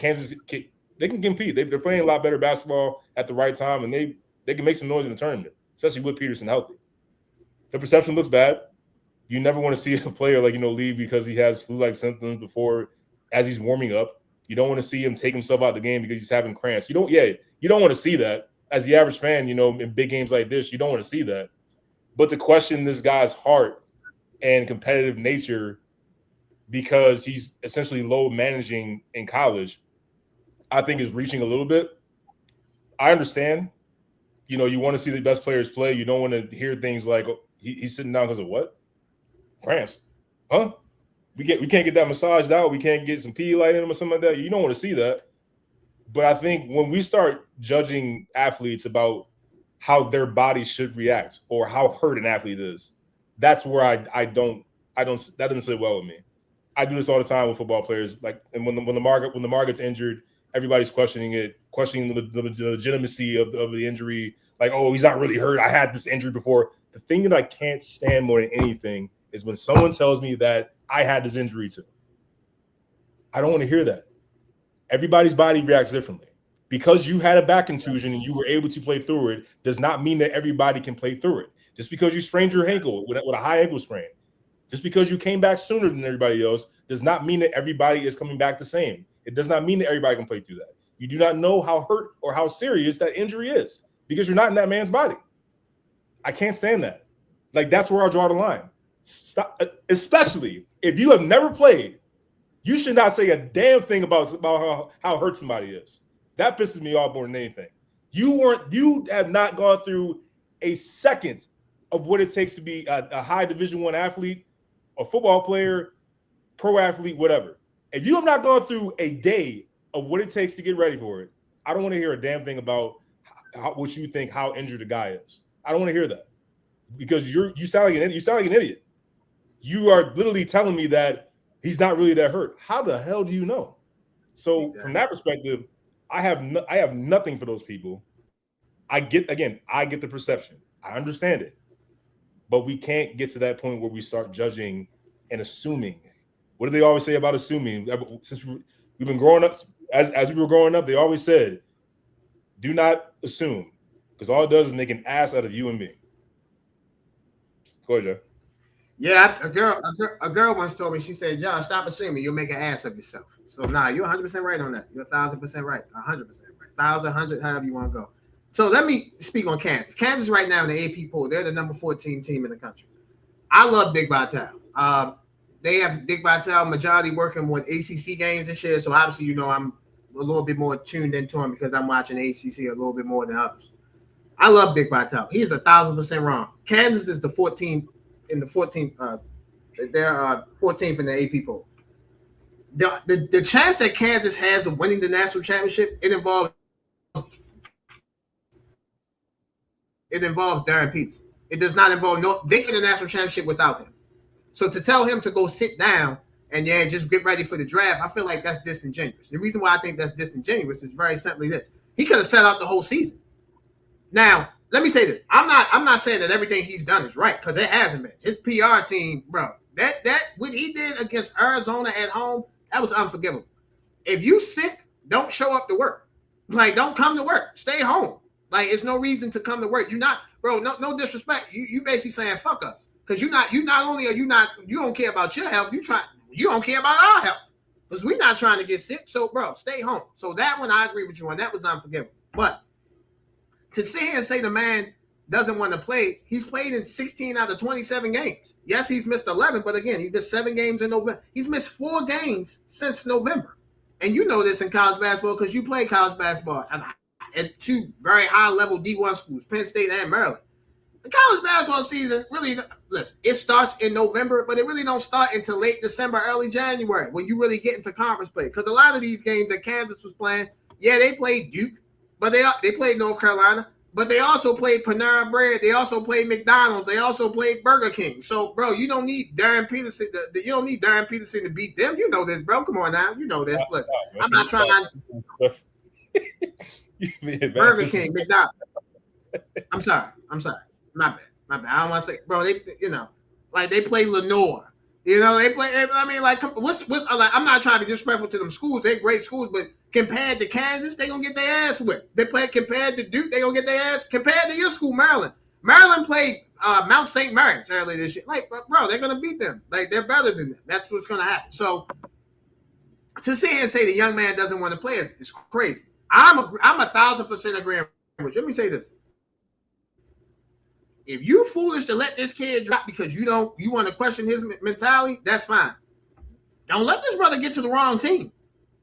they can compete. They're playing a lot better basketball at the right time, and they can make some noise in the tournament, especially with Peterson healthy. The perception looks bad. You never want to see a player leave because he has flu-like symptoms before as he's warming up. You don't want to see him take himself out of the game because he's having cramps. You don't want to see that. As the average fan, in big games like this, you don't want to see that. But to question this guy's heart and competitive nature because he's essentially low managing in college, I think is reaching a little bit. I understand. You want to see the best players play. You don't want to hear things like he's sitting down because of what? Cramps. Huh? We can't get that massaged out. We can't get some Pedialyte in him or something like that. You don't want to see that. But I think when we start judging athletes about how their body should react or how hurt an athlete is, that's where I don't that doesn't sit well with me. I do this all the time with football players. Like, and when Lamar gets injured, everybody's questioning the legitimacy of the injury. Like, he's not really hurt. I had this injury before. The thing that I can't stand more than anything is when someone tells me that I had this injury too. I don't want to hear that. Everybody's body reacts differently. Because you had a back contusion and you were able to play through it does not mean that everybody can play through it. Just because you sprained your ankle with a high ankle sprain, just because you came back sooner than everybody else does not mean that everybody is coming back the same. It does not mean that everybody can play through that. You do not know how hurt or how serious that injury is because you're not in that man's body. I can't stand that. Like, that's where I draw the line. Stop, especially if you have never played, you should not say a damn thing about how hurt somebody is. That pisses me off more than anything. You have not gone through a second of what it takes to be a high Division I athlete, a football player, pro athlete, whatever. If you have not gone through a day of what it takes to get ready for it, I don't want to hear a damn thing about what you think how injured a guy is. I don't want to hear that because you sound like an idiot. You are literally telling me that he's not really that hurt. How the hell do you know? So exactly. From that perspective, I have nothing for those people. I get the perception. I understand it. But we can't get to that point where we start judging and assuming. What do they always say about assuming? Since we've been growing up, as we were growing up, they always said, do not assume, because all it does is make an ass out of you and me. Go ahead, Joe. Yeah, a girl once told me, she said, John, stop assuming, you'll make an ass of yourself. So you're 100% right on that. You're 1,000% right. 100% right. 1,000, 100, however you want to go. So let me speak on Kansas. Kansas right now in the AP poll, they're the number 14 team in the country. I love Dick Vitale. they have Dick Vitale majority working with ACC games this year, so obviously, you know, I'm a little bit more tuned into him because I'm watching ACC a little bit more than others. I love Dick Vitale. He's 1,000% wrong. Kansas is the 14th in the 14th. They're 14th in the AP poll. The chance that Kansas has of winning the national championship, it involves Darryn Peterson. It does not involve they win the national championship without him. So to tell him to go sit down and just get ready for the draft, I feel like that's disingenuous. The reason why I think that's disingenuous is very simply this: he could have set out the whole season. Now, let me say this: I'm not saying that everything he's done is right, because it hasn't been. His PR team, bro, that what he did against Arizona at home, that was unforgivable. If you sick, don't show up to work. Like, don't come to work. Stay home. Like, it's no reason to come to work. You're not, bro. No disrespect. You basically saying fuck us, because you don't care about your health. You don't care about our health, because we're not trying to get sick. So, bro, stay home. So that one I agree with you on. That was unforgivable. But to sit here and say the man doesn't want to play, he's played in 16 out of 27 games. Yes, he's missed 11, but again, he missed 7 games in November. He's missed 4 games since November. And you know this in college basketball because you play college basketball at 2 very high-level D1 schools, Penn State and Maryland. The college basketball season really, listen, it starts in November, but it really don't start until late December, early January when you really get into conference play. Because a lot of these games that Kansas was playing, yeah, they played Duke, but they played North Carolina, but they also played Panera Bread. They also played McDonald's. They also played Burger King. So, bro, you don't need Darryn Peterson. You don't need Darryn Peterson to beat them. You know this, bro. Come on now. You know this. Look, I'm not trying to. Burger King, McDonald's. I'm sorry. My bad. I don't want to say, bro. They play Lenore. You know, they play. I mean, like, what's like? I'm not trying to be disrespectful to them schools. They're great schools, but compared to Kansas, they gonna get their ass whipped. They play compared to Duke, they gonna get their ass. Compared to your school, Maryland. Maryland played Mount St. Mary's earlier this year. Like, bro, they're gonna beat them. Like, they're better than them. That's what's gonna happen. So to sit here and say the young man doesn't want to play is crazy. I'm 1,000% agreeing with you. Let me say this. If you foolish to let this kid drop because you want to question his mentality, that's fine. Don't let this brother get to the wrong team.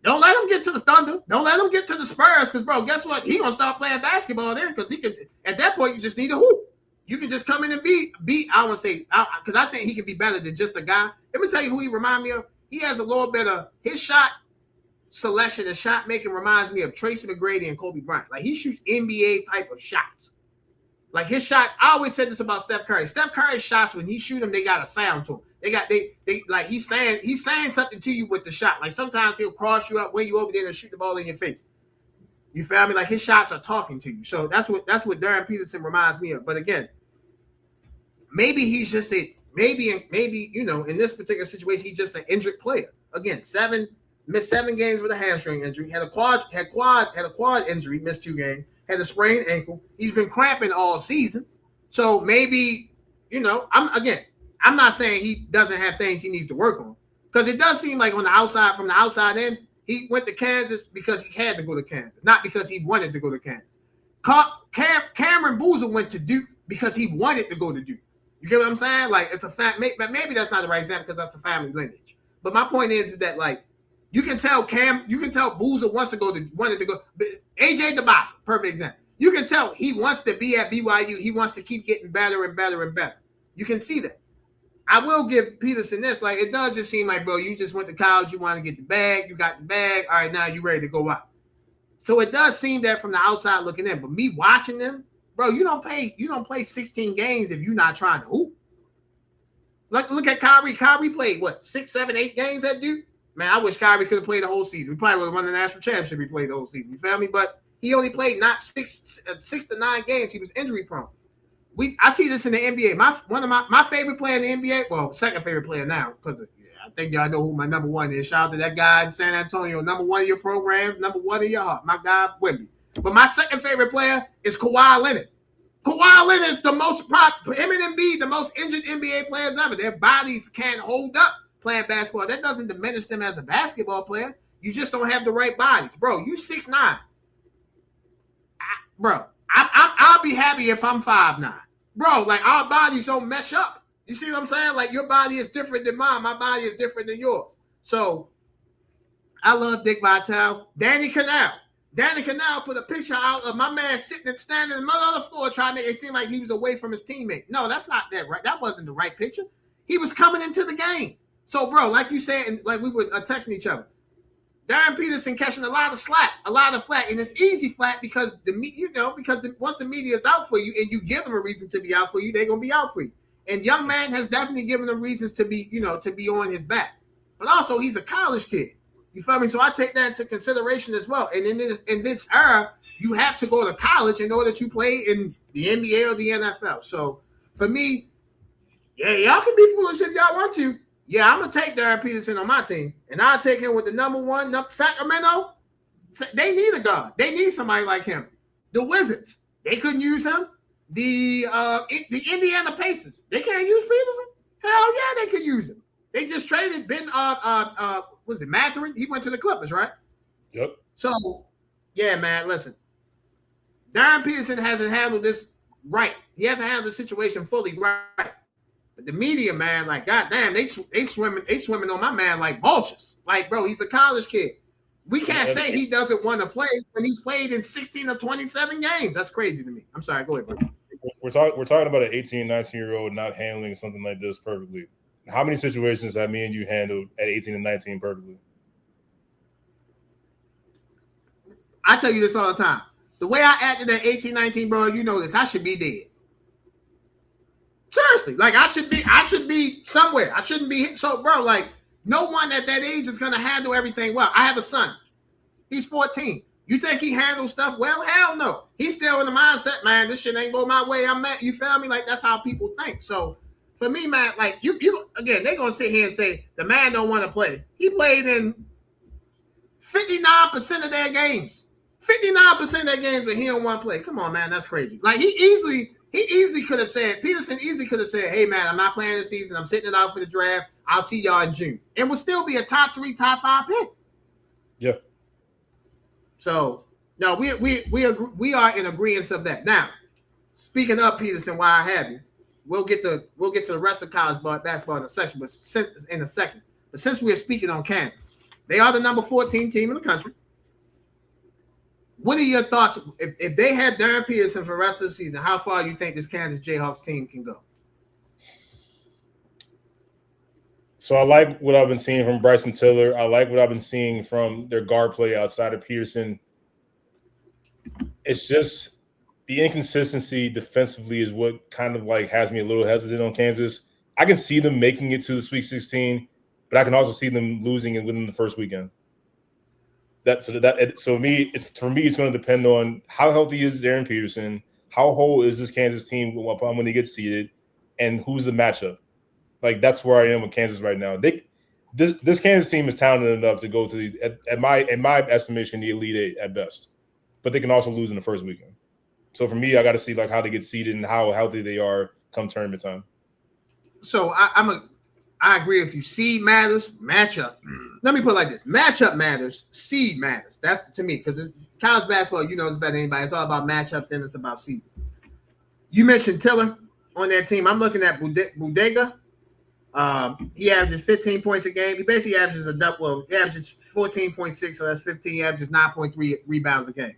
Don't let him get to the Thunder. Don't let him get to the Spurs, because, bro, guess what? He gonna start playing basketball there, because he could. At that point, you just need a hoop. You can just come in and beat. I want to say, because I think he can be better than just a guy. Let me tell you who he reminds me of. He has a little bit of his shot selection and shot making reminds me of Tracy McGrady and Kobe Bryant. Like, he shoots NBA type of shots. Like, his shots, I always said this about Steph Curry. Steph Curry's shots, when he shoot them, they got a sound to them. They like he's saying something to you with the shot. Like, sometimes he'll cross you up, win you over there, and shoot the ball in your face. You feel me? Like, his shots are talking to you. So that's what Darryn Peterson reminds me of. But again, maybe he's just maybe in this particular situation, he's just an injured player. Again, missed 7 games with a hamstring injury, had a quad injury, missed 2 games. Had a sprained ankle. He's been cramping all season. So maybe, I'm not saying he doesn't have things he needs to work on. Because it does seem like from the outside in, he went to Kansas because he had to go to Kansas, not because he wanted to go to Kansas. Cameron Boozer went to Duke because he wanted to go to Duke. You get what I'm saying? Like, it's a fact. Maybe that's not the right example because that's a family lineage. But my point is that, like, you can tell Boozer wanted to go. AJ DeBosa, perfect example. You can tell he wants to be at BYU. He wants to keep getting better and better and better. You can see that. I will give Peterson this. Like, it does just seem like, bro, you just went to college. You want to get the bag. You got the bag. All right, now you ready to go out. So it does seem that from the outside looking in. But me watching them, bro, you don't play 16 games if you're not trying to hoop. Look at Kyrie. Kyrie played, 6, 7, 8 games at Duke? Man, I wish Kyrie could have played the whole season. We probably would have won the national championship if he played the whole season. You feel me? But he only played not 6 to 9 games. He was injury prone. I see this in the NBA. One of my favorite player in the NBA, well, second favorite player now, because I think y'all know who my number 1 is. Shout out to that guy in San Antonio, number 1 of your programs, number 1 in your heart. My guy Wemby. But my second favorite player is Kawhi Leonard. Kawhi Leonard is the most him and Embiid, the most injured NBA players ever. Their bodies can't hold up playing basketball. That doesn't diminish them as a basketball player. You just don't have the right bodies. Bro, you 6'9". I'll be happy if I'm 5'9". Bro, like, our bodies don't mesh up. You see what I'm saying? Like your body is different than mine. My body is different than yours. So I love Dick Vitale. Danny Canal put a picture out of my man sitting and standing in the middle of the floor trying to make it seem like he was away from his teammate. No, that's not that right. That wasn't the right picture. He was coming into the game. So, bro, like you said, and like we were texting each other, Darryn Peterson catching a lot of flack, and it's easy flack because once the media is out for you and you give them a reason to be out for you, they're gonna be out for you. And young man has definitely given them reasons to be on his back. But also he's a college kid. You feel me? So I take that into consideration as well. And in this era, you have to go to college in order to play in the NBA or the NFL. So for me, yeah, y'all can be foolish if y'all want to. Yeah, I'm gonna take Darryn Peterson on my team, and I'll take him with the number one. Sacramento, they need a guard. They need somebody like him. The Wizards, they couldn't use him. The Indiana Pacers, they can't use Peterson. Hell yeah, they could use him. They just traded Ben was it Mathurin? He went to the Clippers, right? Yep. So, yeah, man, listen. Darryn Peterson hasn't handled this right. He hasn't handled the situation fully right. But the media, man, like, goddamn, they swimming on my man like vultures. Like, bro, he's a college kid. We can't say he doesn't want to play when he's played in 16 or 27 games. That's crazy to me. I'm sorry. Go ahead, bro. We're talking about an 18, 19-year-old not handling something like this perfectly. How many situations have me and you handled at 18 and 19 perfectly? I tell you this all the time. The way I acted at 18, 19, bro, you know this. I should be dead. Seriously. Like, I should be somewhere. I shouldn't be. So, bro, like, no one at that age is going to handle everything well. I have a son. He's 14. You think he handles stuff well? Hell no. He's still in the mindset, man, this shit ain't go my way. I'm at, you feel me? Like, that's how people think. So, for me, man, like, you again, they're going to sit here and say, the man don't want to play. He played in 59% of their games. 59% of their games, but he don't want to play. Come on, man, that's crazy. Like, he easily could have said, Peterson easily could have said, hey, man, I'm not playing this season. I'm sitting it out for the draft. I'll see y'all in June. It would still be a top 3, top 5 pick. Yeah. So, no, we are in agreement of that. Now, speaking of Peterson, while I have you, we'll get to the rest of college basketball in a second. But since we're speaking on Kansas, they are the number 14 team in the country. What are your thoughts if they have Darryn Peterson for the rest of the season? How far do you think this Kansas Jayhawks team can go? So I like what I've been seeing from Bryson Tiller. I like what I've been seeing from their guard play outside of Peterson. It's just the inconsistency defensively is what kind of like has me a little hesitant on Kansas. I can see them making it to the Sweet 16, but I can also see them losing it within the first weekend. For me, it's going to depend on how healthy is Darryn Peterson, how whole is this Kansas team when they get seeded, and who's the matchup. Like, that's where I am with Kansas right now. This Kansas team is talented enough to go to in my estimation, the Elite Eight at best, but they can also lose in the first weekend. So for me, I got to see like how they get seeded and how healthy they are come tournament time. So I agree with you. Seed matters, matchup. Let me put it like this: matchup matters, seed matters. That's to me because college basketball, you know, it's better than anybody. It's all about matchups and it's about seed. You mentioned Tiller on that team. I'm looking at Budega. He averages 15 points a game. He basically averages a double. Well, he averages 14.6, so that's 15. He averages 9.3 rebounds a game.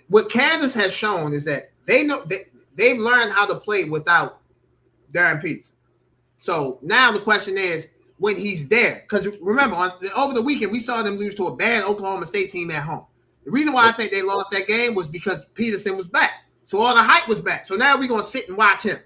What Kansas has shown is that they've learned how to play without Darryn Peterson. So now the question is when he's there, because remember over the weekend we saw them lose to a bad Oklahoma State team at home. The reason why I think they lost that game was because Peterson was back, so all the hype was back. So now we're gonna sit and watch him.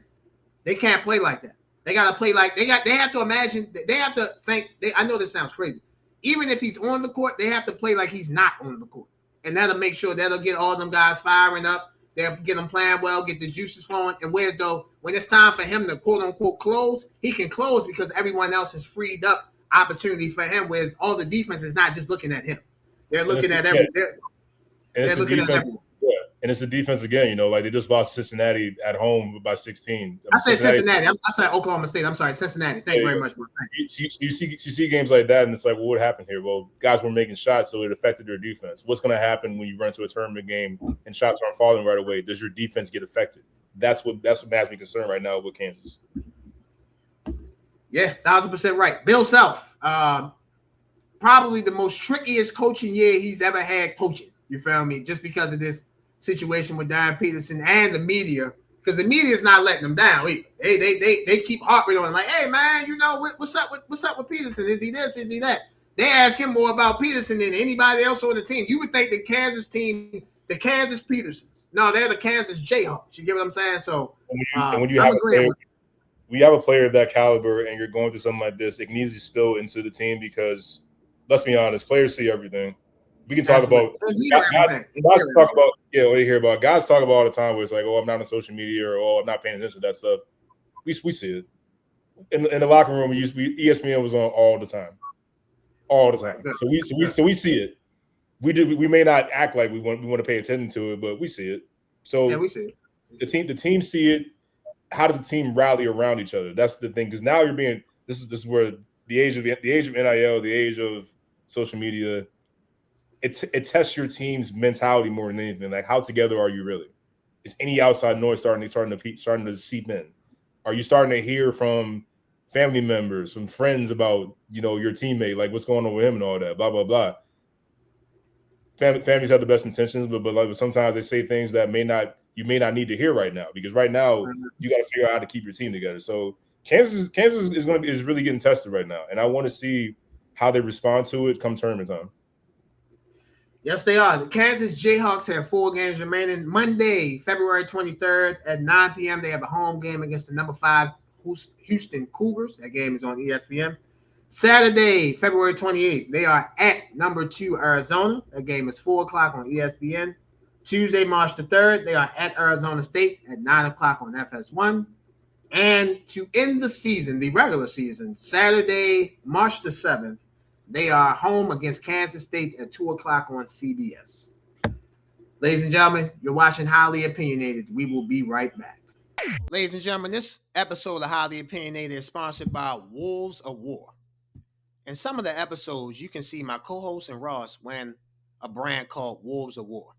They can't play like that. They gotta play like they have to imagine. They have to think. I know this sounds crazy. Even if he's on the court, they have to play like he's not on the court, and that'll make sure that'll get all them guys firing up. They'll get them playing well, get the juices flowing. And whereas though, when it's time for him to quote unquote close, he can close because everyone else has freed up opportunity for him. Whereas all the defense is not just looking at him; they're looking at everyone. They're looking at everyone. Yeah, and it's the defense again. You know, like they just lost Cincinnati at home by 16. I said Cincinnati. I said Oklahoma State. I'm sorry, Cincinnati. Thank you very much, bro. You see games like that, and it's like, well, what happened here? Well, guys were making shots, so it affected their defense. What's going to happen when you run to a tournament game and shots aren't falling right away? Does your defense get affected? That's what has me concerned right now with Kansas. Yeah, 1,000% right. Bill Self, probably the most trickiest coaching year he's ever had coaching. You feel me? Just because of this situation with Darryn Peterson and the media, because the media is not letting them down either. They keep harping on him like, hey man, you know what's up with Peterson? Is he this? Is he that? They ask him more about Peterson than anybody else on the team. You would think the Kansas team, the Kansas Petersons. No, they're the Kansas Jayhawks. You get what I'm saying? So when you have a player of that caliber and you're going through something like this, it needs to spill into the team because let's be honest, players see everything. We can talk about guys talk about what you hear about. Guys talk about all the time where it's like, oh, I'm not on social media or oh, I'm not paying attention to that stuff. We see it. In the locker room, ESPN was on all the time. All the time. So we see it. We may not act like we want to pay attention to it, but we see it. So yeah, we see it. The team see it. How does the team rally around each other? That's the thing. Because now you're being this is where the age of NIL, the age of social media, it tests your team's mentality more than anything. Like, how together are you really? Is any outside noise starting to seep in? Are you starting to hear from family members, from friends about your teammate, like what's going on with him and all that, blah blah blah. Families have the best intentions, but sometimes they say things that you may not need to hear right now, because right now you got to figure out how to keep your team together. So Kansas is really getting tested right now, and I want to see how they respond to it come tournament time. Yes, they are. The Kansas Jayhawks have 4 games remaining. Monday, February 23rd at 9 p.m. They have a home game against the number 5 Houston Cougars. That game is on ESPN. Saturday, February 28th, they are at number 2 Arizona. That game is 4 o'clock on ESPN. Tuesday, March the 3rd, they are at Arizona State at 9 o'clock on FS1. And to end the season, the regular season, Saturday, March the 7th, they are home against Kansas State at 2 o'clock on CBS. Ladies and gentlemen, you're watching Highly Opinionated. We will be right back. Ladies and gentlemen, this episode of Highly Opinionated is sponsored by Wolves of War. In some of the episodes, you can see my co-host and Ross wearing a brand called Wolves of War.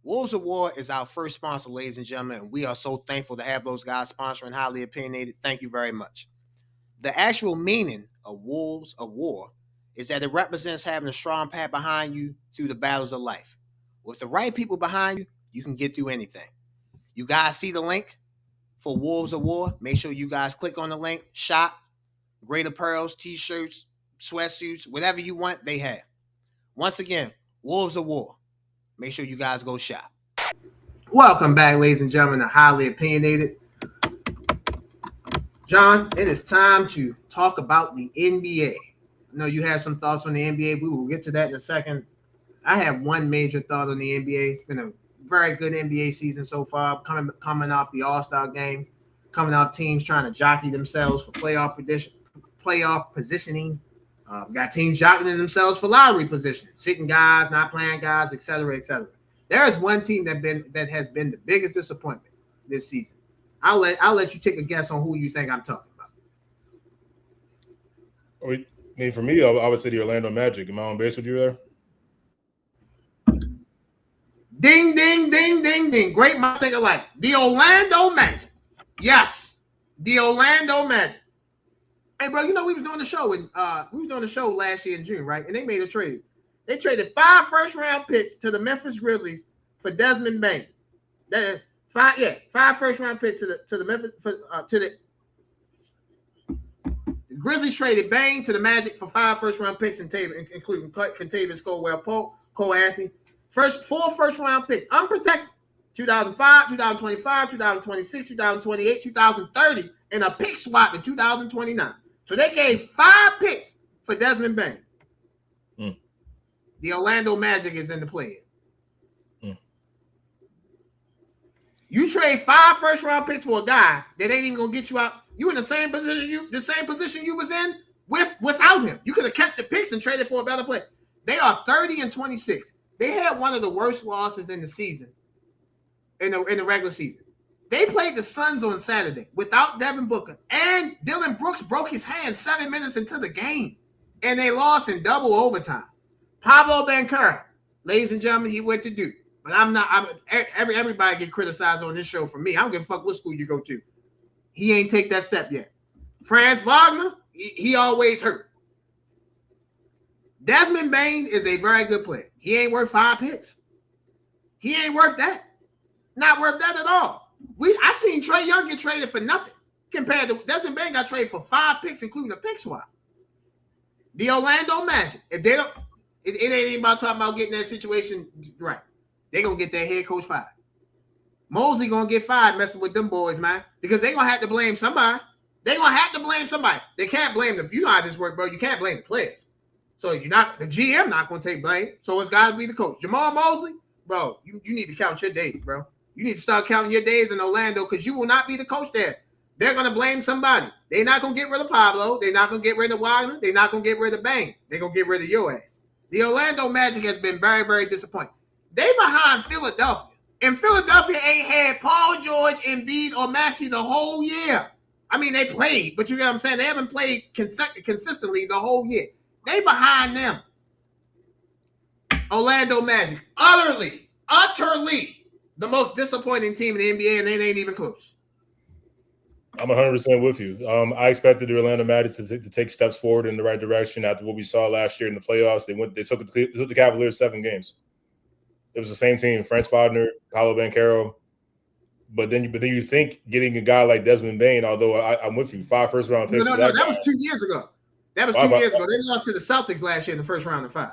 Wolves of War is our first sponsor, ladies and gentlemen, and we are so thankful to have those guys sponsoring Highly Opinionated. Thank you very much. The actual meaning of Wolves of War is that it represents having a strong path behind you through the battles of life. With the right people behind you, you can get through anything. You guys see the link for Wolves of War? Make sure you guys click on the link, shop, great apparels, t-shirts, sweatsuits, whatever you want, they have. Once again, Wolves of War. Make sure you guys go shop. Welcome back, ladies and gentlemen, to Highly Opinionated. John, it is time to talk about the NBA. I know you have some thoughts on the NBA. We will get to that in a second. I have one major thought on the NBA. It's been a very good NBA season so far, coming off the All-Star game, coming off teams trying to jockey themselves for playoff positioning. Got teams jockeying themselves for lottery position, sitting guys, not playing guys, et cetera, et cetera. There is one team that has been the biggest disappointment this season. I'll let you take a guess on who you think I'm talking about. I mean, for me, I would say the Orlando Magic. Am I on base with you there? Ding, ding, ding, ding, ding. Great minds think alike. The Orlando Magic. Yes, the Orlando Magic. Hey, bro, we was doing the show last year in June, right? And they made a trade. They traded 5 first-round picks to the Memphis Grizzlies for Desmond Bain. 5 first-round picks to the Memphis to the Grizzlies traded Bain to the Magic for 5 first-round picks, including Kentavious Caldwell-Pope, Cole Anthony. 4 first-round picks, unprotected. 2005, 2025, 2026, 2028, 2030, and a pick swap in 2029. So they gave 5 picks for Desmond Bain. The Orlando Magic is in the play. You trade 5 first-round picks for a guy that ain't even gonna get you out. You in the same position you was in without him. You could have kept the picks and traded for a better player. They are 30-26. They had one of the worst losses in the season, in the regular season. They played the Suns on Saturday without Devin Booker, and Dylan Brooks broke his hand 7 minutes into the game, and they lost in double overtime. Pablo Banchero, ladies and gentlemen, he went to Duke. But I'm not. Everybody get criticized on this show for me. I don't give a fuck what school you go to. He ain't take that step yet. Franz Wagner, he always hurt. Desmond Bain is a very good player. He ain't worth 5 picks. He ain't worth that. Not worth that at all. I seen Trae Young get traded for nothing compared to Desmond Bain got traded for 5 picks, including a pick swap. The Orlando Magic, if they don't, it ain't even about talking about getting that situation right. They're gonna get their head coach fired. Mosley gonna get fired messing with them boys, man, because they're gonna have to blame somebody. They're gonna have to blame somebody. They can't blame them. You know how this works, bro. You can't blame the players. So the GM not gonna take blame. So it's gotta be the coach. Jamal Mosley, bro, you need to count your days, bro. You need to start counting your days in Orlando because you will not be the coach there. They're gonna blame somebody. They're not gonna get rid of Pablo. They're not gonna get rid of Wagner. They're not gonna get rid of Bain. They're gonna get rid of your ass. The Orlando Magic has been very, very disappointing. They behind Philadelphia. And Philadelphia ain't had Paul George, Embiid, or Maxey the whole year. I mean, they played, but you know what I'm saying? They haven't played consistently the whole year. They behind them. Orlando Magic, utterly the most disappointing team in the NBA, and they ain't even close. I'm 100% with you. I expected the Orlando Magic to take steps forward in the right direction after what we saw last year in the playoffs. They took the Cavaliers 7 games. It was the same team: Franz Wagner, Paolo Banchero. But then you think getting a guy like Desmond Bain, although I'm with you, 5 first-round picks. No, that was 2 years ago. That was 2 years ago. They lost to the Celtics last year in the first round of 5.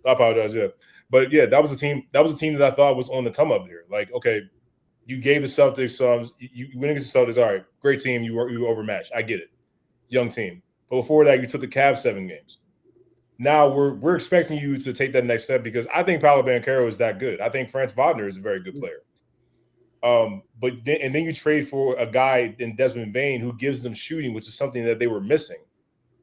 I apologize, yeah. But yeah, that was a team that I thought was on the come up there. Like, okay, you gave the Celtics you went against the Celtics, all right, great team, you were overmatched. I get it. Young team. But before that, you took the Cavs 7 games. Now we're expecting you to take that next step because I think Paolo Banchero is that good. I think Franz Wagner is a very good player. But then you trade for a guy in Desmond Bain who gives them shooting, which is something that they were missing.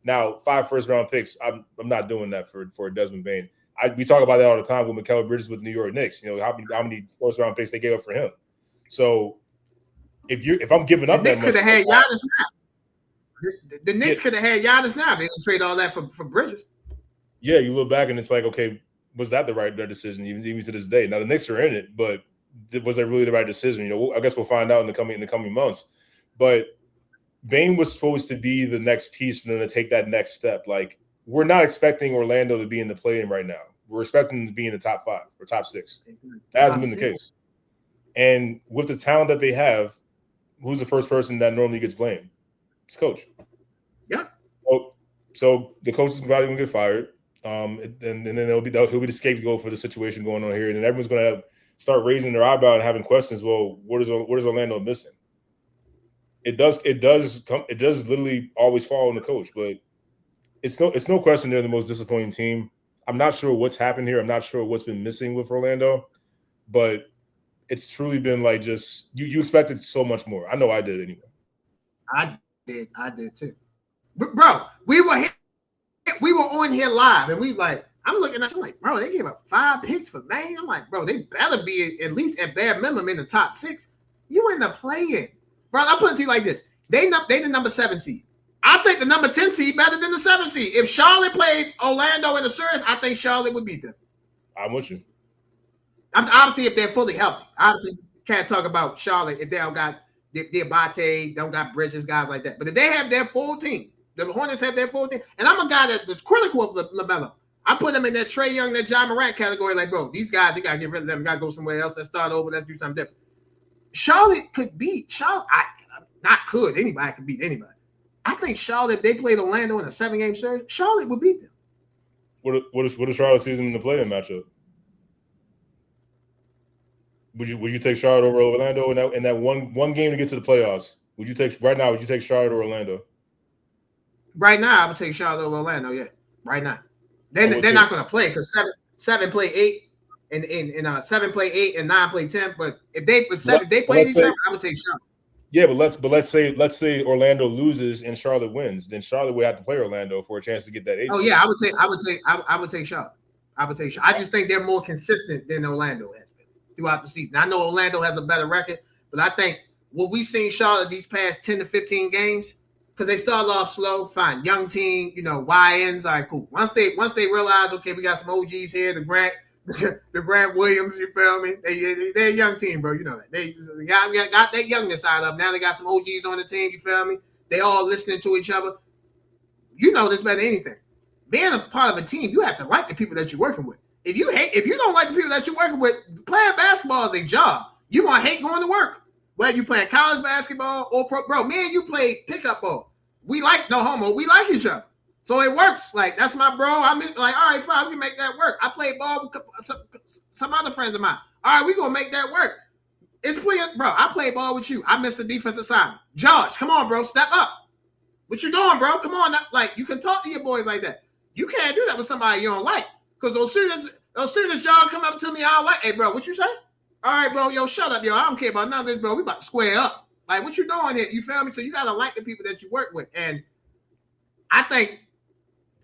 Now, 5 first-round picks, I'm not doing that for Desmond Bain. We talk about that all the time with Mikal Bridges with the New York Knicks. You know how many first-round picks they gave up for him. So if I'm giving up that much, could have had Giannis now. The Knicks could have had Giannis now. They didn't trade all that for Bridges. Yeah, you look back and it's like, okay, was that the right decision? Even to this day. Now the Knicks are in it, but was that really the right decision? You know, I guess we'll find out in the coming months. But Bain was supposed to be the next piece for them to take that next step. Like, we're not expecting Orlando to be in the play-in right now. We're expecting them to be in the top 5 or top 6. That hasn't been the case. And with the talent that they have, who's the first person that normally gets blamed? It's coach. Yeah. So the coach is probably going to get fired. And then he'll be the scapegoat for the situation going on here. And then everyone's going to start raising their eyebrow and having questions. Well, what is Orlando missing? It does literally always fall on the coach, but it's no question they're the most disappointing team. I'm not sure what's happened here. I'm not sure what's been missing with Orlando, but it's truly been like just you expected so much more. I know I did anyway. I did too. But bro, we were on here live and I'm looking at you like, bro, they gave up 5 picks for Bain. I'm like, bro, they better be at least at bare minimum in the top 6. You in the play-in. Bro, I'll put it to you like this. They the number 7 seed. I think the number 10 seed better than the 7 seed. If Charlotte played Orlando in the series, I think Charlotte would beat them. I'm with you. Obviously, if they're fully healthy. Obviously, can't talk about Charlotte if they don't got Diabate, don't got Bridges, guys like that. But if they have their full team, the Hornets have their full team, and I'm a guy that was critical of LaMelo. I put them in that Trae Young, that John Morant category. Like, bro, these guys, you got to get rid of them. You got to go somewhere else. Let's start over. Let's do something different. Charlotte could beat Charlotte. Anybody could beat anybody. I think Charlotte, if they played Orlando in a 7-game series, Charlotte would beat them. What is Charlotte season in the play-in matchup? Would you take Charlotte over Orlando in that one game to get to the playoffs? Would you take Charlotte or Orlando? Right now, I would take Charlotte over Orlando. Yeah, right now. They're not going to play because seven play 8 and 7 play 8 and 9 play 10. But if they play each other, I would take Charlotte. Yeah, but let's say Orlando loses and Charlotte wins, then Charlotte would have to play Orlando for a chance to get that 8. Oh yeah, I would take Charlotte. I just think they're more consistent than Orlando has been throughout the season. I know Orlando has a better record, but I think what we've seen Charlotte these past 10 to 15 games, because they started off slow, fine, young team, YNs, all right, cool. Once they realize, okay, we got some OGs here, the Grant, the Brad Williams, you feel me? They're a young team, bro. You know that. They got that youngness side up. Now they got some OGs on the team, you feel me? They all listening to each other. You know this better than anything. Being a part of a team, you have to like the people that you're working with. If you don't like the people that you're working with, playing basketball is a job. You're going to hate going to work. Whether you playing college basketball or pro, bro, me and you play pickup ball. We like, no homo, we like each other. So it works. Like, that's my bro. I'm like, all right, fine, we can make that work. I play ball with some other friends of mine. All right, we going to make that work. It's playing, bro, I play ball with you. I missed the defensive assignment. Josh, come on, bro, step up. What you doing, bro? Come on. Like, you can talk to your boys like that. You can't do that with somebody you don't like. Because those soon as y'all come up to me, I don't like, hey, bro, what you say? All right, bro, yo, shut up, yo. I don't care about none of this, bro. We about to square up. Like, what you doing here? You feel me? So you got to like the people that you work with. And I think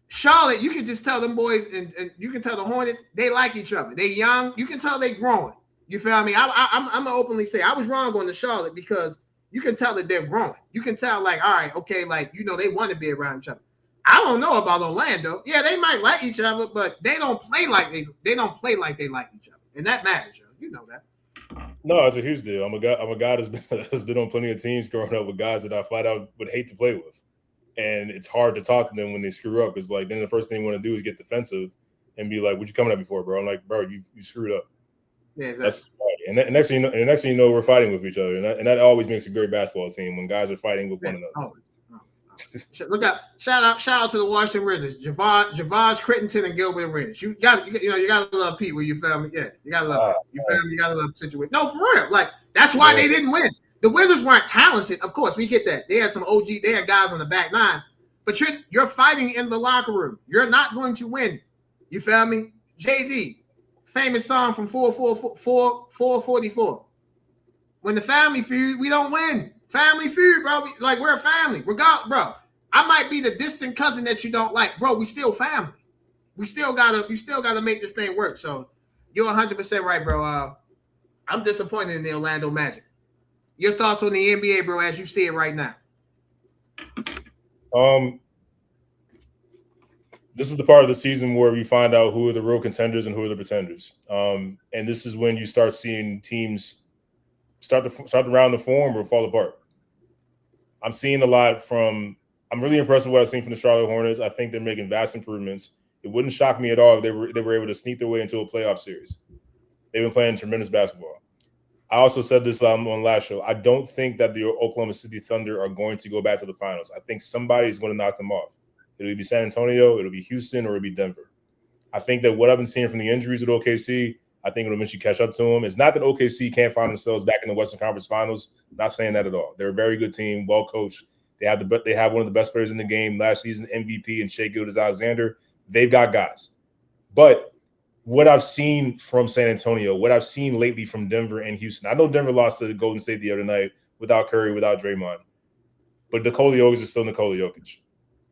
Charlotte, you can just tell them boys, and you can tell the Hornets, they like each other. They young. You can tell they growing. You feel me? I'm going to openly say I was wrong going to Charlotte because you can tell that they're growing. You can tell, like, all right, okay, like, you know, they want to be around each other. I don't know about Orlando. Yeah, they might like each other, but they don't play like they like each other. And that matters, yo. You know that. No, it's a huge deal. I'm a guy that's been on plenty of teams growing up with guys that I flat out would hate to play with. And it's hard to talk to them when they screw up. It's like, then the first thing you want to do is get defensive and be like, what you coming at me for, bro? I'm like, bro, you screwed up. Yeah, exactly. That's and next thing you know, we're fighting with each other. And that always makes a great basketball team when guys are fighting with one another. Oh. Look out! Shout out to the Washington Wizards, Javaz Crittenton and Gilbert Arenas. You gotta love Pete when you feel me. Yeah, you gotta love it. You feel me? You gotta love the situation. No, for real. Like, that's why they didn't win. The Wizards weren't talented. Of course, we get that. They had some OG. They had guys on the back line, but you're fighting in the locker room. You're not going to win. You feel me? Jay-Z, famous song from 444. When the family feud, we don't win. Family feud, bro. We're a family. Bro, I might be the distant cousin that you don't like, bro. We still family. We still gotta make this thing work. So you're 100% right, bro. I'm disappointed in the Orlando Magic. Your thoughts on the NBA, bro, as you see it right now? This is the part of the season where we find out who are the real contenders and who are the pretenders. And this is when you start seeing teams start to round the form or fall apart. I'm seeing a lot from – I'm really impressed with what I've seen from the Charlotte Hornets. I think they're making vast improvements. It wouldn't shock me at all if they were able to sneak their way into a playoff series. They've been playing tremendous basketball. I also said this on last show. I don't think that the Oklahoma City Thunder are going to go back to the finals. I think somebody's going to knock them off. It'll be San Antonio, it'll be Houston, or it'll be Denver. I think that what I've been seeing from the injuries with OKC, I think it'll eventually catch up to them. It's not that OKC can't find themselves back in the Western Conference Finals. I'm not saying that at all. They're a very good team, well coached. They have one of the best players in the game last season, MVP, and Shai Gilgeous-Alexander. They've got guys. But what I've seen from San Antonio, what I've seen lately from Denver and Houston, I know Denver lost to Golden State the other night without Curry, without Draymond. But Nikola Jokic is still Nikola Jokic.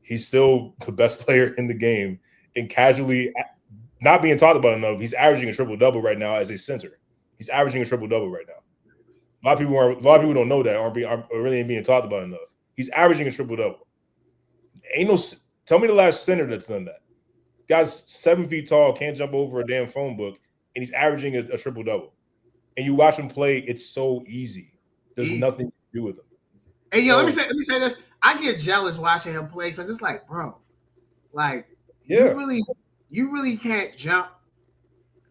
He's still the best player in the game. And casually, not being talked about enough, he's averaging a triple-double right now as a center. He's averaging a triple-double right now. A lot of people don't know that, aren't really being talked about enough. He's averaging a triple-double. Tell me the last center that's done that. Guy's 7 feet tall, can't jump over a damn phone book, and he's averaging a triple-double. And you watch him play, it's so easy. There's nothing to do with him. Hey, yo, let me say this. I get jealous watching him play because it's like, bro, like, you really can't jump.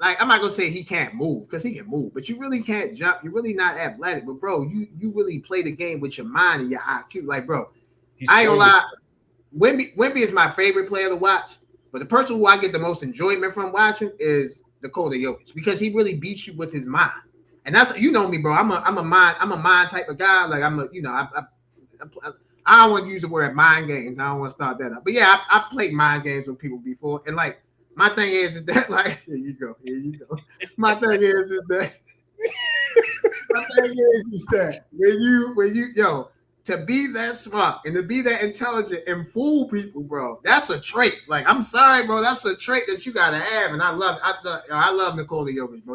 Like, I'm not gonna say he can't move because he can move, but you really can't jump. You're really not athletic, but bro, you really play the game with your mind and your IQ. Like, bro, I ain't gonna lie. Wemby is my favorite player to watch, but the person who I get the most enjoyment from watching is Nikola Jokic because he really beats you with his mind. And that's, you know me, bro. I'm a mind type of guy. Like, I don't want to use the word mind games. I don't want to start that up. But yeah, I played mind games with people before. And like, my thing is that, like, here you go. My thing is that when you to be that smart and to be that intelligent and fool people, bro, that's a trait. Like, I'm sorry, bro, that's a trait that you gotta have. And I love Nikola Jokic, bro.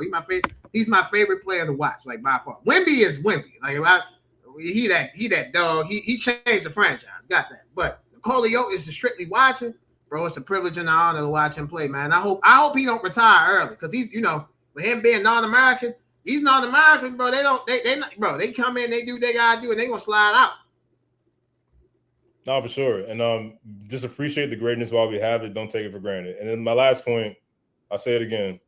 He's my favorite player to watch, like, by far. Wemby is Wemby. Like, he that dog. He changed the franchise. Got that. But Nikola Jokic is strictly watching. bro. It's a privilege and an honor to watch him play, man. I hope he don't retire early because he's, with him being non-American, he's non-American, bro. They come in, they do what they gotta do, and they gonna slide out. No, for sure. And just appreciate the greatness while we have it. Don't take it for granted. And then my last point, I'll say it again.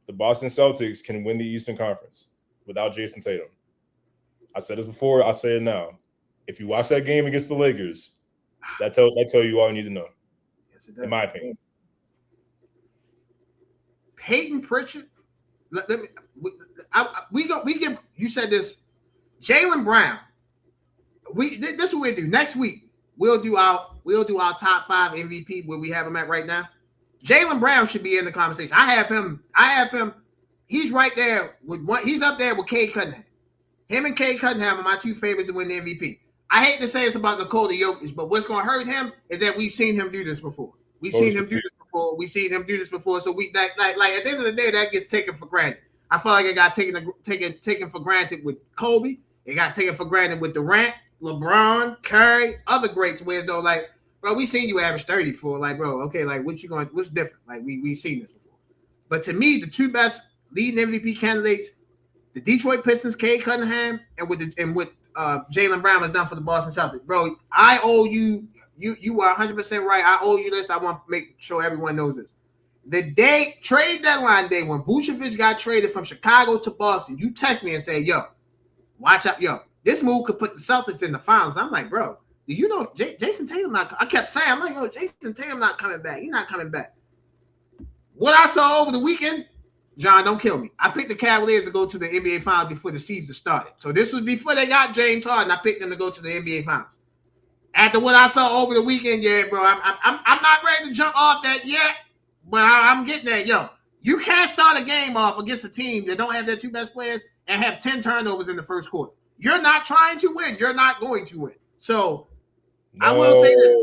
The Boston Celtics can win the Eastern Conference without Jason Tatum. I said this before. I'll say it now. If you watch that game against the Lakers, that tell you all you need to know. Yes, it does. In my opinion. Peyton Pritchard. We give. You said this. Jaylen Brown. This is what we do. Next week we'll do our top 5 MVP where we have him at right now. Jaylen Brown should be in the conversation. I have him. He's right there with one. He's up there with Cade Cunningham. Him and Cade Cunningham are my 2 favorites to win the MVP. I hate to say it's about Nikola Jokic, but what's going to hurt him is that we've seen him do this before. We've seen him do this before. So we like at the end of the day, that gets taken for granted. I feel like it got taken for granted with Kobe. It got taken for granted with Durant, LeBron, Curry, other greats. Where though, like, bro, we seen you average 30 before. Like, bro, okay, like what's different? Like we seen this before. But to me, the 2 best leading MVP candidates, the Detroit Pistons, Cade Cunningham, and what Jaylen Brown has done for the Boston Celtics. Bro, I owe you. You are 100% right. I owe you this. I want to make sure everyone knows this. The trade deadline day when Vucevic got traded from Chicago to Boston, you text me and say, yo, watch out, yo. This move could put the Celtics in the finals. I'm like, bro, do you know Jason Tatum not? I kept saying, I'm like, yo, Jason Tatum not coming back. He's not coming back. What I saw over the weekend, John, don't kill me. I picked the Cavaliers to go to the NBA Finals before the season started. So this was before they got James Harden. I picked them to go to the NBA Finals. After what I saw over the weekend, yeah, bro, I'm not ready to jump off that yet, but I'm getting there. Yo, you can't start a game off against a team that don't have their 2 best players and have 10 turnovers in the first quarter. You're not trying to win. You're not going to win. So I will say this: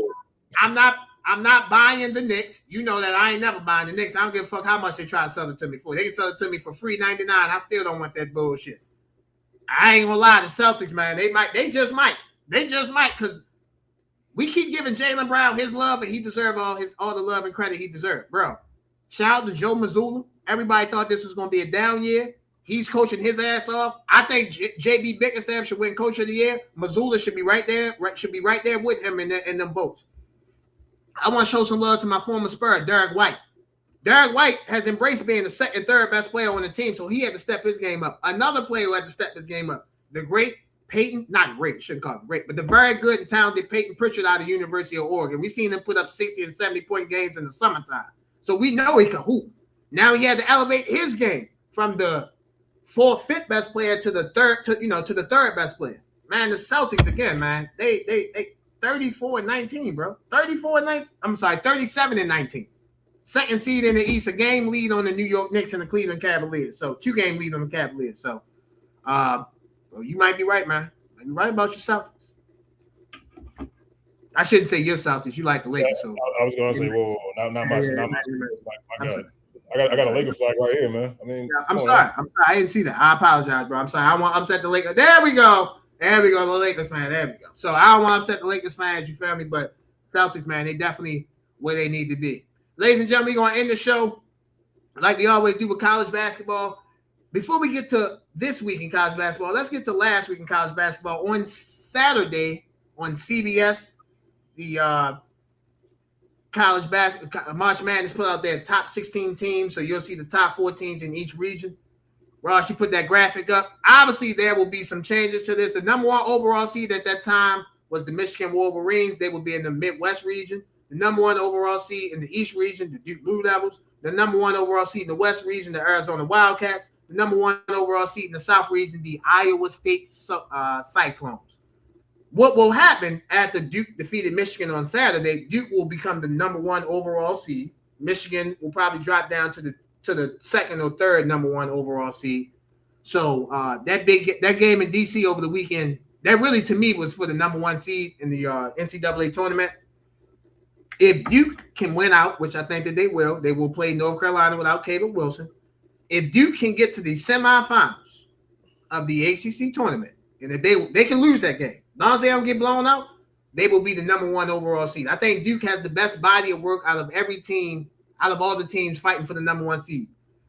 I'm not buying the Knicks. You know that I ain't never buying the Knicks. I don't give a fuck how much they try to sell it to me for. They can sell it to me for $3.99. I still don't want that bullshit. I ain't gonna lie, the Celtics, man, they just might because we keep giving Jaylen Brown his love, and he deserves all the love and credit he deserves, bro. Shout out to Joe Mazzulla. Everybody thought this was gonna be a down year. He's coaching his ass off. I think JB Bickerstaff should win Coach of the Year. Mazzulla should be right there. Should be right there with him in them votes. I want to show some love to my former Spur, Derek White. Derek White has embraced being the second, third best player on the team, so he had to step his game up. Another player who had to step his game up, the great Peyton, not great, shouldn't call him great, but the very good and talented Peyton Pritchard out of the University of Oregon. We've seen him put up 60 and 70-point games in the summertime, so we know he can hoop. Now he had to elevate his game from the 4th, 5th best player to the third, to the 3rd best player. Man, the Celtics again, man, they 34-19, bro. 37-19. Second seed in the East, a game lead on the New York Knicks and the Cleveland Cavaliers. So 2-game lead on the Cavaliers. So well, you might be right, man. You're right about your Celtics. I shouldn't say your Celtics. You like the Lakers. So I was going to say, whoa, not my God. I got a Laker flag right here, man. I mean, yeah, I'm sorry. I didn't see that. I apologize, bro. I'm sorry. I want to upset the Lakers. There we go. The Lakers fan. There we go. So I don't want to upset the Lakers fans, you feel me? But Celtics, man, they definitely where they need to be. Ladies and gentlemen, we're going to end the show like we always do with college basketball. Before we get to this week in college basketball, let's get to last week in college basketball. On Saturday on CBS, the college basketball March Madness put out their top 16 teams, so you'll see the top 4 teams in each region. Ross, you put that graphic up. Obviously, there will be some changes to this. The number 1 overall seed at that time was the Michigan Wolverines. They will be in the Midwest region. The number 1 overall seed in the East region, the Duke Blue Devils. The number 1 overall seed in the West region, the Arizona Wildcats. The number 1 overall seed in the South region, the Iowa State Cyclones. What will happen after Duke defeated Michigan on Saturday? Duke will become the number 1 overall seed. Michigan will probably drop down to the 2nd or 3rd number 1 overall seed. So that game in DC over the weekend, that really to me was for the number 1 seed in the NCAA tournament. If Duke can win out, which I think that they will play North Carolina without Caleb Wilson. If Duke can get to the semifinals of the ACC tournament, and if they can lose that game, as long as they don't get blown out, they will be the number 1 overall seed. I think Duke has the best body of work out of every team, out of all the teams fighting for the number 1 seed.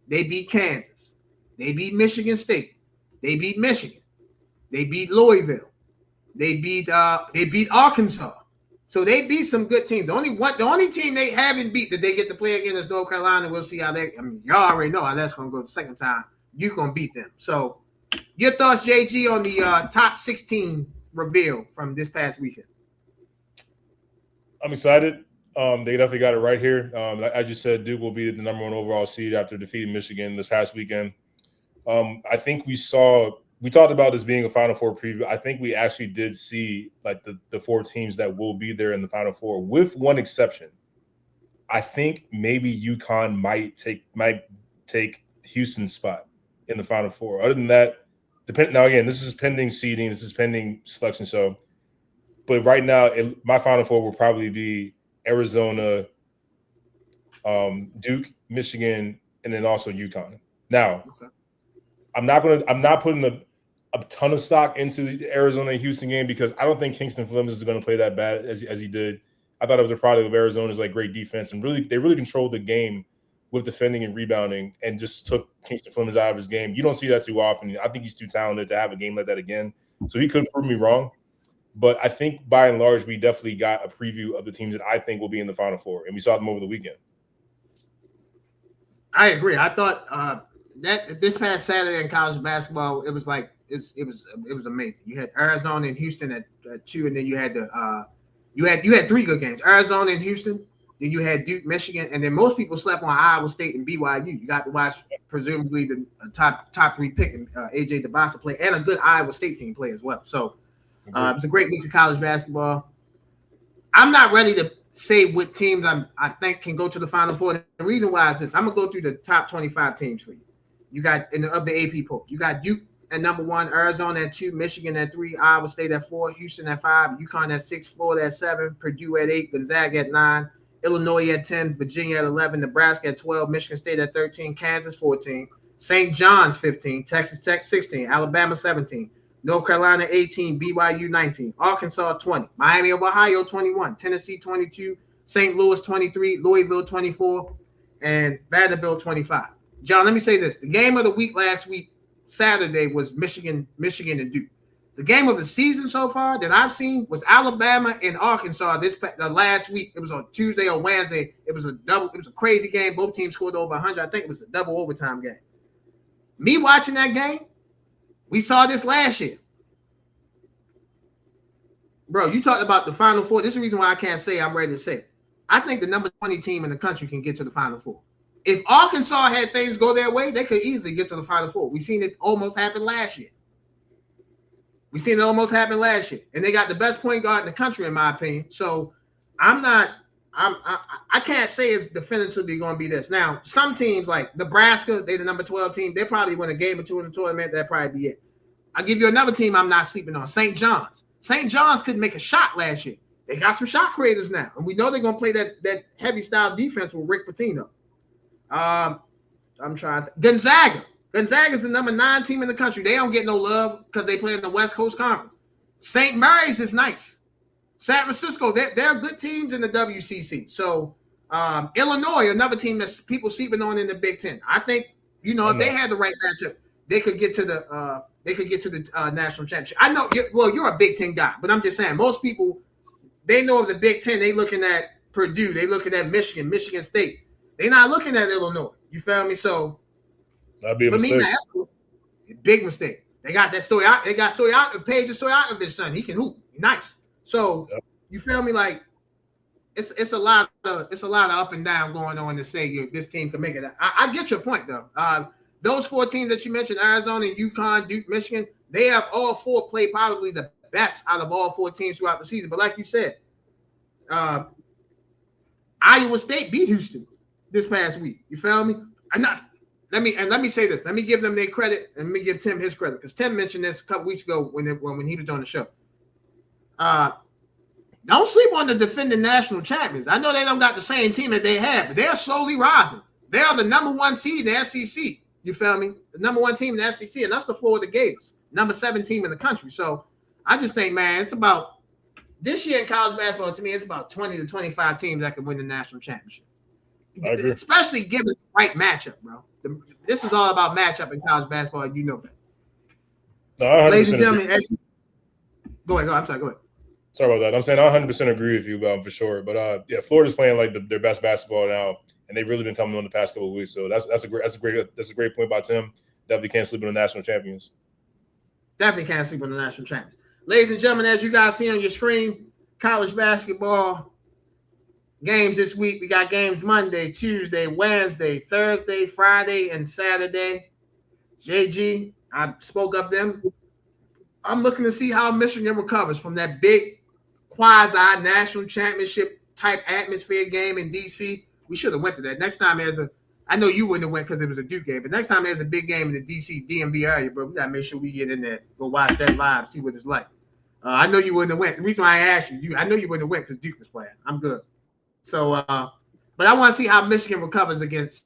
They beat Kansas. They beat Michigan State. They beat Michigan. They beat Louisville. They beat Arkansas. So they beat some good teams. The only team they haven't beat that they get to play again is North Carolina. We'll see how they. I mean, y'all already know how that's going to go the second time. You're going to beat them. So, your thoughts, JG, on the top 16 reveal from this past weekend? I'm excited. They definitely got it right here. As you said, Duke will be the number 1 overall seed after defeating Michigan this past weekend. I think we talked about this being a Final Four preview. I think we actually did see like the 4 teams that will be there in the Final Four, with one exception. I think maybe UConn might take Houston's spot in the Final Four. Other than that, now again, this is pending seeding, this is pending selection. So, but right now, my Final Four will probably be Arizona, Duke, Michigan, and then also UConn. Now, okay. I'm not putting a ton of stock into the Arizona and Houston game because I don't think Kingston Flemings is going to play that bad as he did. I thought it was a product of Arizona's like great defense, and they really controlled the game with defending and rebounding, and just took Kingston Flemings out of his game. You don't see that too often. I think he's too talented to have a game like that again. So he could prove me wrong. But I think by and large, we definitely got a preview of the teams that I think will be in the Final Four, and we saw them over the weekend. I agree. I thought that this past Saturday in college basketball, it was amazing. You had Arizona and Houston at 2, and then you had you had 3 good games: Arizona and Houston. Then you had Duke, Michigan, and then most people slept on Iowa State and BYU. You got to watch presumably the top 3 pick and AJ DeBasa play, and a good Iowa State team play as well. So it was a great week of college basketball. I'm not ready to say what teams I think can go to the Final Four. The reason why is this: I'm gonna go through the top 25 teams for you. You got of the AP poll. You got Duke at number 1, Arizona at 2, Michigan at 3, Iowa State at 4, Houston at 5, UConn at 6, Florida at 7, Purdue at 8, Gonzaga at 9, Illinois at 10, Virginia at 11, Nebraska at 12, Michigan State at 13, Kansas 14, St. John's 15, Texas Tech 16, Alabama 17, North Carolina 18, BYU 19, Arkansas 20, Miami of Ohio 21, Tennessee 22, St. Louis 23, Louisville 24, and Vanderbilt 25. John, let me say this. The game of the week last week, Saturday, was Michigan and Duke. The game of the season so far that I've seen was Alabama and Arkansas the last week. It was on Tuesday or Wednesday. It was a crazy game. Both teams scored over 100. I think it was a double overtime game. Me watching that game, we saw this last year. Bro, you talked about the Final Four. This is the reason why I can't say I'm ready to say it. I think the number 20 team in the country can get to the Final Four. If Arkansas had things go their way, they could easily get to the Final Four. We've seen it almost happen last year. And they got the best point guard in the country, in my opinion. So I can't say it's definitively going to be this. Now, some teams like Nebraska, they're the number 12 team. They probably win a game or 2 in the tournament. That'd probably be it. I'll give you another team I'm not sleeping on, St. John's. St. John's couldn't make a shot last year. They got some shot creators now. And we know they're going to play that heavy style defense with Rick Pitino. I'm trying to Gonzaga. Gonzaga's the number 9 team in the country. They don't get no love because they play in the West Coast Conference. St. Mary's is nice. San Francisco, they're good teams in the WCC. So Illinois, another team that people sleeping on in the Big Ten. I think if they had the right matchup, they could get to the national championship. I know. You're a Big Ten guy, but I'm just saying most people they know of the Big Ten. They looking at Purdue. They looking at Michigan State. They're not looking at Illinois. You feel me? So that'd be a mistake. Me, that's cool. Big mistake. They got that story out. They got Paige Stoyanovich son. He can hoop. Nice. So You feel me? Like it's a lot of up and down going on to say this team can make it. I get your point though. Those 4 teams that you mentioned, Arizona, UConn, Duke, Michigan, they have all 4 played probably the best out of all 4 teams throughout the season. But like you said, Iowa State beat Houston this past week. You feel me? Let me say this. Let me give them their credit, and let me give Tim his credit, because Tim mentioned this a couple weeks ago when he was on the show. Don't sleep on the defending national champions. I know they don't got the same team that they had, but they're slowly rising. They are the number 1 seed in the SEC. You feel me? The number 1 team in the SEC, and that's the Florida Gators, number 7 team in the country. So I just think, man, it's about this year in college basketball, to me, it's about 20 to 25 teams that can win the national championship. I agree. Especially given the right matchup, bro. This is all about matchup in college basketball. You know that. No, I 100% Ladies and agree. gentlemen, go ahead. I'm sorry. Go ahead. Sorry about that. I'm saying I 100% agree with you for sure. But yeah, Florida's playing like their best basketball now, and they've really been coming on the past couple of weeks. So that's a great point by Tim. Definitely can't sleep on the national champions. Definitely can't sleep on the national champions. Ladies and gentlemen, as you guys see on your screen, college basketball games this week. We got games Monday, Tuesday, Wednesday, Thursday, Friday, and Saturday. JG, I spoke up them. I'm looking to see how Michigan recovers from that big quasi-national championship type atmosphere game in D.C. We should have went to that. Next time there's I know you wouldn't have went because it was a Duke game, but next time there's a big game in the D.C. DMV area, bro, we got to make sure we get in there, go watch that live, see what it's like. I know you wouldn't have went. The reason why I asked you, I know you wouldn't have went because Duke was playing. I'm good. So, but I want to see how Michigan recovers against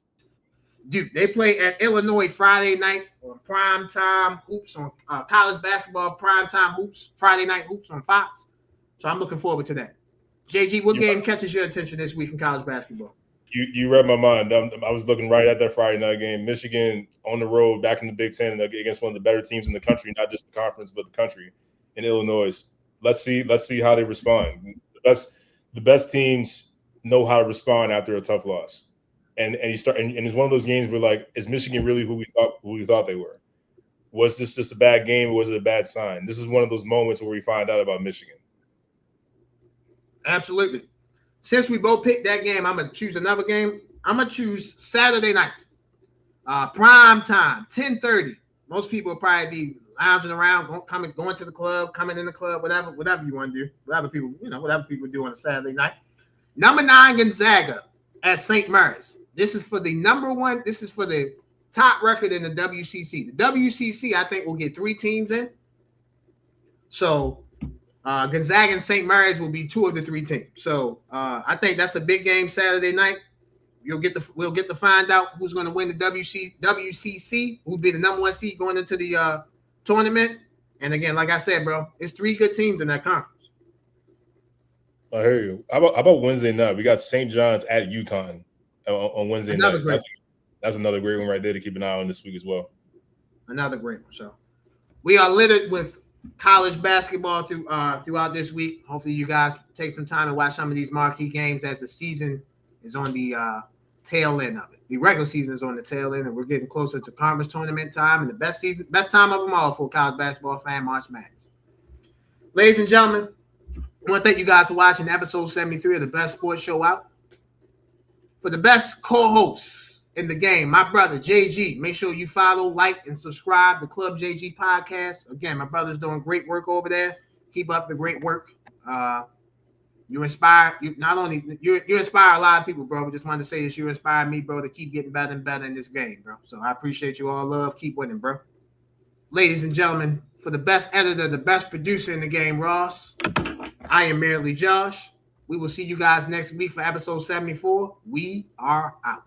Duke. They play at Illinois Friday night on primetime hoops on college basketball primetime hoops, Friday night hoops on Fox. So I'm looking forward to that. JG, what game catches your attention this week in college basketball? You read my mind. I was looking right at that Friday night game. Michigan on the road back in the Big Ten against one of the better teams in the country, not just the conference, but the country in Illinois. Let's see how they respond. The best teams know how to respond after a tough loss. And it's one of those games where, like, is Michigan really who we thought they were? Was this just a bad game or was it a bad sign? This is one of those moments where we find out about Michigan. Absolutely. Since we both picked that game, I'm going to choose another game. I'm going to choose Saturday night. Prime time, 10:30. Most people will probably be lounging around, going to the club, coming in the club, whatever you want to do. Whatever people do on a Saturday night. Number 9, Gonzaga at St. Mary's. This is for the number one. This is for the top record in the WCC. The WCC, I think, will get 3 teams in. So Gonzaga and St. Mary's will be 2 of the 3 teams. So I think that's a big game Saturday night. We'll get to find out who's going to win the WCC, who'll be the number 1 seed going into the tournament. And again, like I said, bro, it's 3 good teams in that conference. I hear you. How about Wednesday night? We got St. John's at UConn on Wednesday night. That's another great one right there to keep an eye on this week as well. Another great one. So we are littered with college basketball throughout this week. Hopefully you guys take some time to watch some of these marquee games as the season is on the tail end of it. The regular season is on the tail end, and we're getting closer to conference tournament time and the best time of them all for a college basketball fan, March Madness. Ladies and gentlemen, I want to thank you guys for watching episode 73 of the Best Sports Show Out. For the best co-hosts in the game, my brother, JG. Make sure you follow, like, and subscribe to Club JG Podcast. Again, my brother's doing great work over there. Keep up the great work. You inspire you inspire a lot of people, bro. I just wanted to say this. You inspire me, bro, to keep getting better and better in this game, bro. So I appreciate you all. Love. Keep winning, bro. Ladies and gentlemen, for the best editor, the best producer in the game, Ross, I am merely Josh. We will see you guys next week for episode 74. We are out.